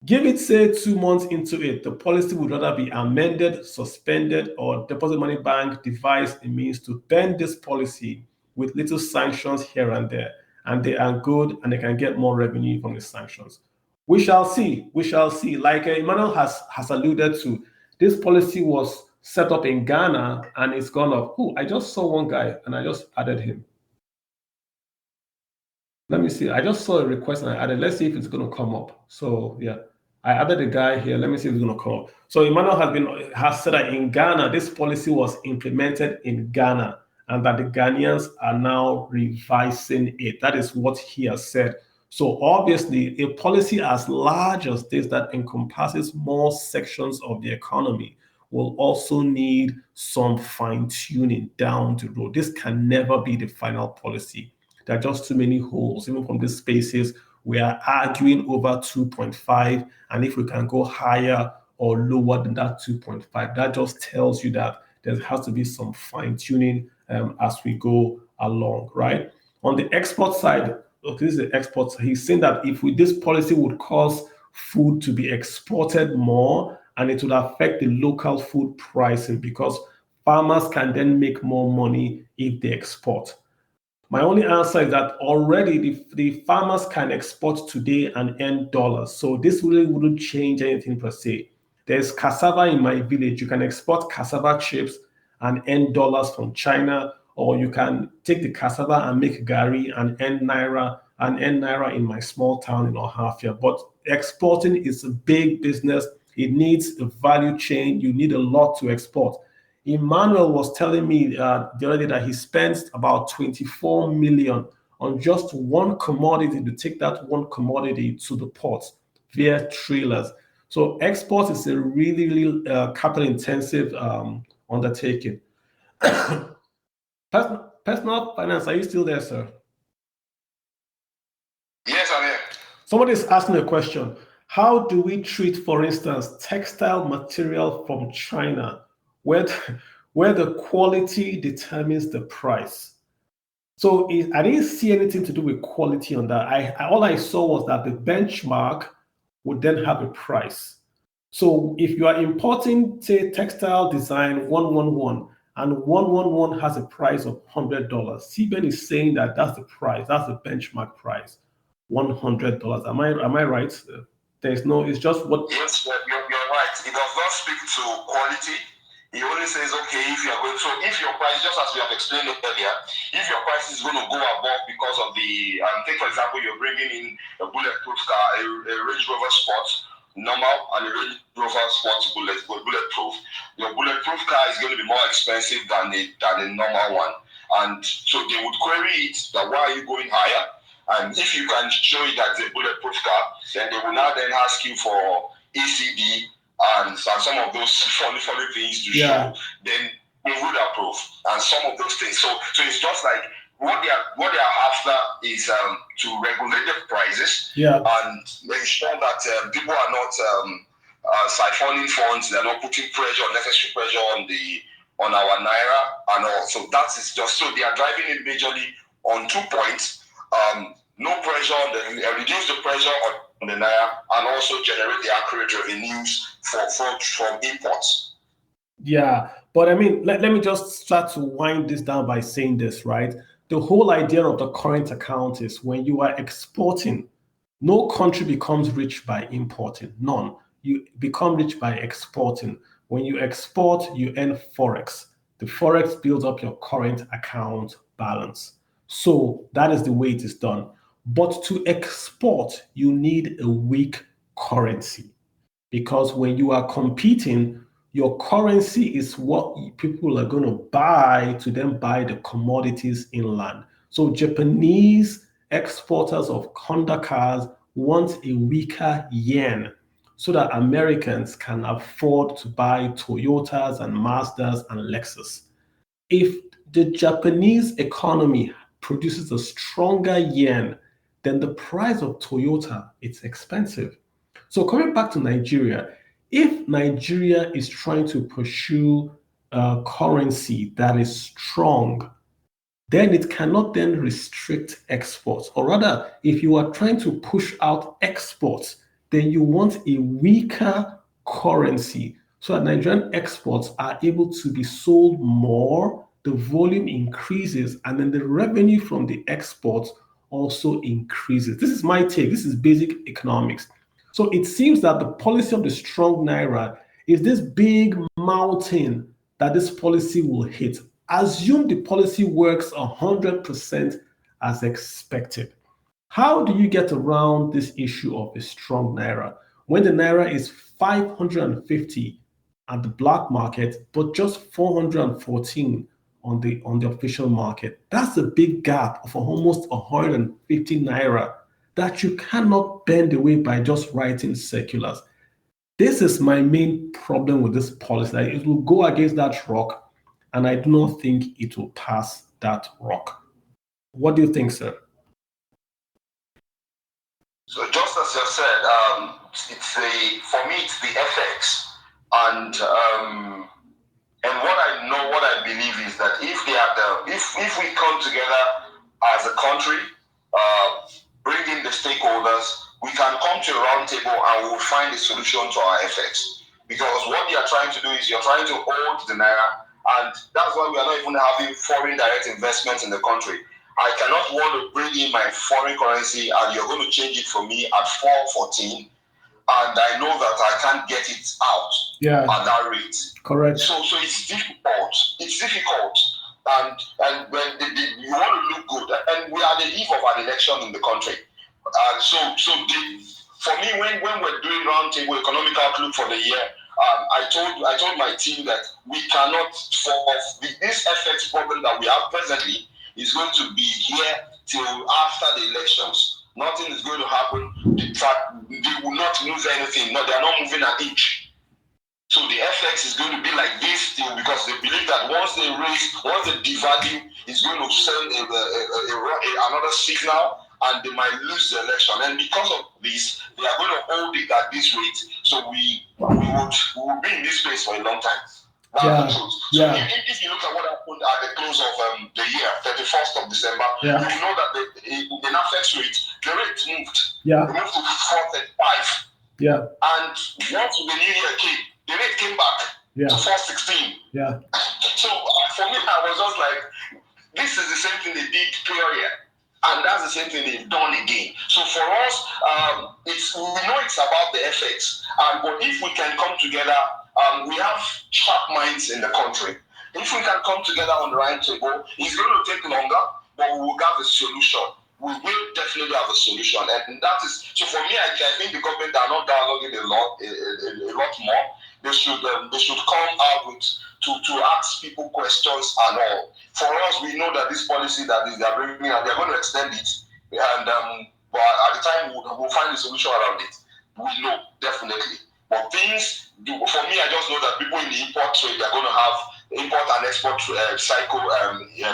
Give it, say, 2 months into it, the policy would rather be amended, suspended, or deposit money bank devise a means to bend this policy with little sanctions here and there, and they are good and they can get more revenue from the sanctions. We shall see. We shall see. Like Emmanuel has alluded to, this policy was set up in Ghana and it's gone up. Oh, I just saw one guy and I just added him. Let me see. I just saw a request and I added. Let's see if it's going to come up. So yeah, I added a guy here. Let me see if it's going to come up. So Emmanuel has said that in Ghana, this policy was implemented in Ghana and that the Ghanaians are now revising it. That is what he has said. So obviously, a policy as large as this that encompasses more sections of the economy will also need some fine-tuning down the road. This can never be the final policy. There are just too many holes. Even from these spaces, we are arguing over 2.5, and if we can go higher or lower than that 2.5, that just tells you that there has to be some fine-tuning as we go along, right? On the export side, okay, this is the export. He's saying that if this policy would cause food to be exported more, and it would affect the local food pricing because farmers can then make more money if they export. My only answer is that already the farmers can export today and earn dollars. So this really wouldn't change anything per se. There's cassava in my village. You can export cassava chips and earn dollars from China, or you can take the cassava and make gari and earn naira in my small town in Ohafia. But exporting is a big business. It needs a value chain. You need a lot to export. Emmanuel was telling me the other day that he spends about 24 million on just one commodity, to take that one commodity to the port via trailers. So export is a really, really capital intensive undertaking. Personal finance, are you still there, sir? Yes, I'm here. Somebody is asking a question. How do we treat, for instance, textile material from China, where the quality determines the price? So I didn't see anything to do with quality on that. All I saw was that the benchmark would then have a price. So if you are importing, say, textile design 111, and 111 has a price of $100, CBN is saying that that's the price, that's the benchmark price, $100. Am I right? There's no. It's just what. Yes, you're right. It does not speak to quality. He only says, okay, if you are going, so if your price, just as we have explained earlier, if your price is going to go above because of the, take for example, you're bringing in a bulletproof car, a Range Rover Sport normal and a Range Rover Sport bulletproof. Your bulletproof car is going to be more expensive than the normal one, and so they would query it that why are you going higher? And if you can show it that it's a bulletproof car, then they will now then ask you for ECD and some of those funny things to show. Then they would approve and some of those things. So it's just like what they are after is to regulate the prices and ensure that people are not siphoning funds. They're not putting unnecessary pressure on our naira and all. So that is just so they are driving it majorly on 2 points. no pressure on reduce the pressure on the naira, and also generate the accurate revenues from imports. Yeah, but I mean, let me just start to wind this down by saying this, right? The whole idea of the current account is when you are exporting, no country becomes rich by importing. None. You become rich by exporting. When you export, you earn forex. The forex builds up your current account balance. So that is the way it is done. But to export, you need a weak currency because when you are competing, your currency is what people are going to buy to then buy the commodities inland. So Japanese exporters of Honda cars want a weaker yen so that Americans can afford to buy Toyotas and Mazdas and Lexus. If the Japanese economy produces a stronger yen, then the price of Toyota it's expensive. So coming back to Nigeria, if Nigeria is trying to pursue a currency that is strong, then it cannot then restrict exports. Or rather, if you are trying to push out exports, then you want a weaker currency so that Nigerian exports are able to be sold more, the volume increases, and then the revenue from the exports also increases. This is my take. This is basic economics. So it seems that the policy of the strong naira is this big mountain that this policy will hit. Assume the policy works 100% as expected. How do you get around this issue of a strong naira when the naira is 550 at the black market, but just 414 on the official market? That's a big gap of almost 150 naira that you cannot bend away by just writing circulars. This is my main problem with this policy. That it will go against that rock, and I do not think it will pass that rock. What do you think, sir? So just as you said, for me it's the FX, and what I believe is that if we come together as a country, bring in the stakeholders, we can come to a round table and we'll find a solution to our FX. Because what you're trying to do is you're trying to hold the naira, and that's why we are not even having foreign direct investment in the country. I cannot want to bring in my foreign currency and you're going to change it for me at 414, and I know that I can't get it out at that rate. Correct. So it's difficult. It's difficult. And when you want to look good, and we are the eve of an election in the country. For me, when we're doing roundtable economic outlook for the year, I told my team that we cannot solve this FX problem that we have presently is going to be here till after the elections. Nothing is going to happen. They will not lose anything. No, they are not moving an inch. So the FX is going to be like this still because they believe that once they devalue, it's going to send another signal and they might lose the election. And because of this, they are going to hold it at this rate. So we will be in this place for a long time. That's the truth. So if you look at what happened at the close of the year, 31st of December, you will know that the NAFEX rate, the rate moved. It moved to 435. And once the new year came, the rate came back to 416. So for me, I was just like, this is the same thing they did period. And that's the same thing they've done again. So for us, we know it's about the FX. But if we can come together, we have sharp minds in the country. If we can come together on the right table, it's going to take longer, but we will have a solution. We will definitely have a solution. And that is, so for me, I think the government are not dialoguing a lot more. They should come out with to ask people questions and all. For us, we know that this policy that they are bringing out, they're going to extend it, and but at the time we'll find a solution around it. We know definitely. But for me, I just know that people in the import trade, they're going to have import and export cycle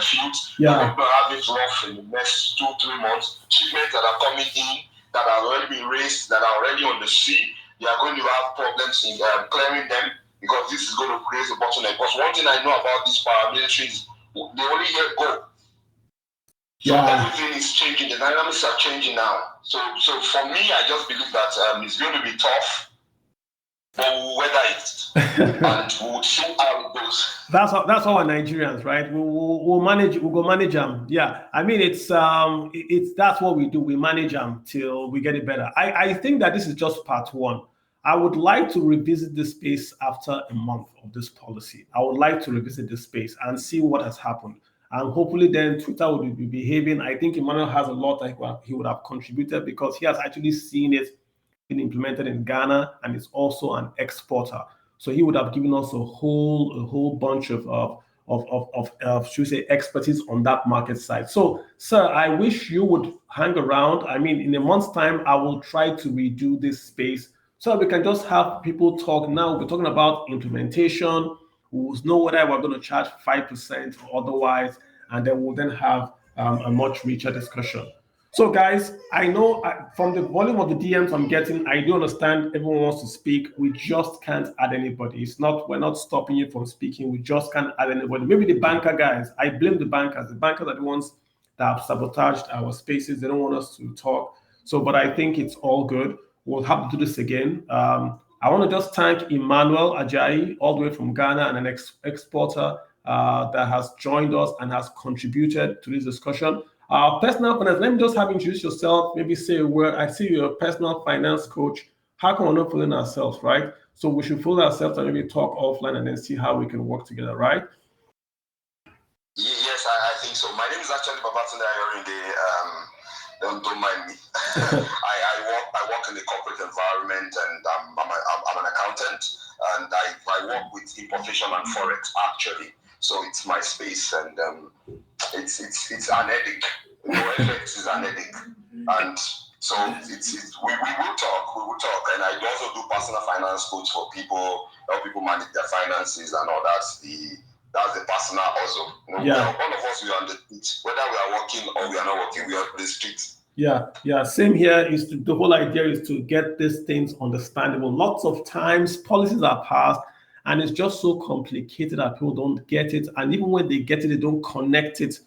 fields. They're going to have it rough in the next 2-3 months. Shipments that are coming in that have already been raised, that are already on the sea, they are going to have problems in clearing them because this is going to create a bottleneck. Because one thing I know about these paramilitaries, they only hear go. So everything is changing. The dynamics are changing now. So for me, I just believe that it's going to be tough, but we'll weather it, and we'll see how it goes. That's our Nigerians, right? We'll manage. We'll go manage them. Yeah, I mean it's that's what we do. We manage them till we get it better. I think that this is just part one. I would like to revisit this space after a month of this policy. I would like to revisit this space and see what has happened. And hopefully then Twitter would be behaving. I think Emmanuel has a lot that he would have contributed because he has actually seen it being implemented in Ghana and is also an exporter. So he would have given us a whole bunch of should we say expertise on that market side. So, sir, I wish you would hang around. I mean, in a month's time, I will try to redo this space so we can just have people talk. Now we're talking about implementation. We'll know whether we're going to charge 5% or otherwise, and then we'll then have a much richer discussion. So, guys, I know from the volume of the DMs I'm getting, I do understand everyone wants to speak. We just can't add anybody. We're not stopping you from speaking. We just can't add anybody. Maybe the banker guys. I blame the bankers. The bankers are the ones that have sabotaged our spaces. They don't want us to talk. So, but I think it's all good. We'll have to do this again. I want to just thank Emmanuel Ajayi, all the way from Ghana, and an exporter that has joined us and has contributed to this discussion. Personal finance, let me just have you introduce yourself, maybe say a word. I see you're a personal finance coach. How come we're not following ourselves, right? So we should follow ourselves and maybe talk offline and then see how we can work together, right? Yes, I think so. My name is actually Babatunde Ayorinde. Don't mind me. I work in the corporate environment, and I'm an accountant, and I work with importation and forex actually. So it's my space, and it's an headache. FX is an headache, and so we will talk, and I also do personal finance coach for people, help people manage their finances and all that. That's the personal also. Yeah. All of us, we are on the street, whether we are working or we are not working, we are on the street. Yeah. Same here. The whole idea is to get these things understandable. Lots of times policies are passed and it's just so complicated that people don't get it. And even when they get it, they don't connect it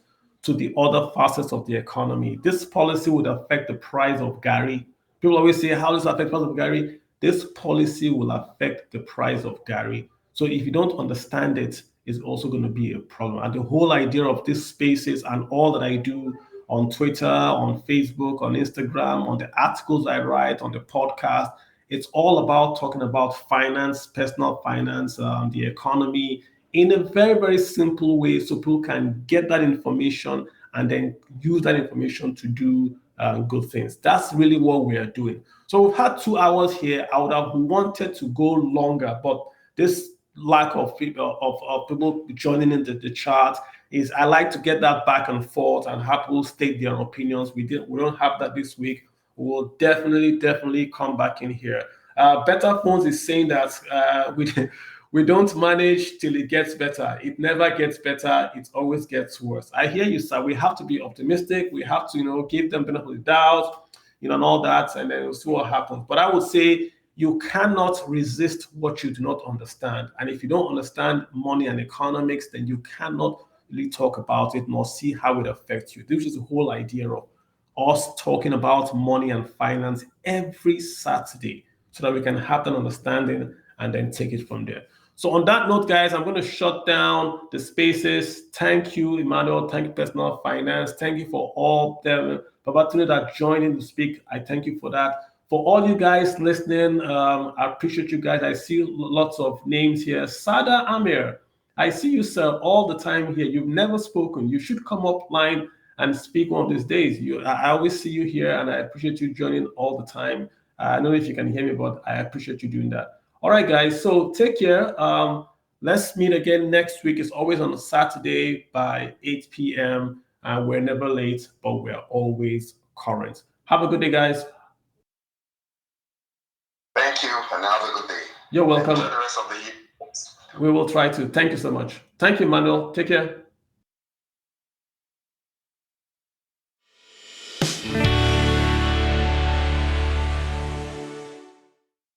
to the other facets of the economy. This policy would affect the price of Gary. People always say, how does it affect the price of Gary? This policy will affect the price of Gary. So if you don't understand it, it's also going to be a problem. And the whole idea of these spaces and all that I do on Twitter, on Facebook, on Instagram, on the articles I write, on the podcast, it's all about talking about finance, personal finance, the economy, in a very, very simple way so people can get that information and then use that information to do good things. That's really what we are doing. So we've had 2 hours here. I would have wanted to go longer, but this lack of people joining in the chat is I like to get that back and forth and have people state their opinions. We don't have that this week. We'll definitely come back in here. Better Phones is saying that we don't manage till it gets better. It never gets better. It always gets worse. I hear you, sir. We have to be optimistic. We have to, give them benefit of the doubt, and all that, and then we'll see what happens. But I would say you cannot resist what you do not understand. And if you don't understand money and economics, then you cannot really talk about it nor see how it affects you. This is the whole idea of us talking about money and finance every Saturday so that we can have that understanding and then take it from there. So on that note, guys, I'm going to shut down the spaces. Thank you, Emmanuel. Thank you, Personal Finance. Thank you for all them, Babatunde, that joined in to speak. I thank you for that. For all you guys listening, I appreciate you guys. I see lots of names here. Sada Amir, I see you, sir, all the time here. You've never spoken. You should come up line and speak one of these days. I always see you here, and I appreciate you joining all the time. I don't know if you can hear me, but I appreciate you doing that. All right, guys, so take care. Let's meet again next week. It's always on a Saturday by 8 p.m. We're never late, but we're always current. Have a good day, guys. Thank you, and have a good day. You're welcome. Enjoy the rest of the year. We will try to. Thank you so much. Thank you, Manuel. Take care.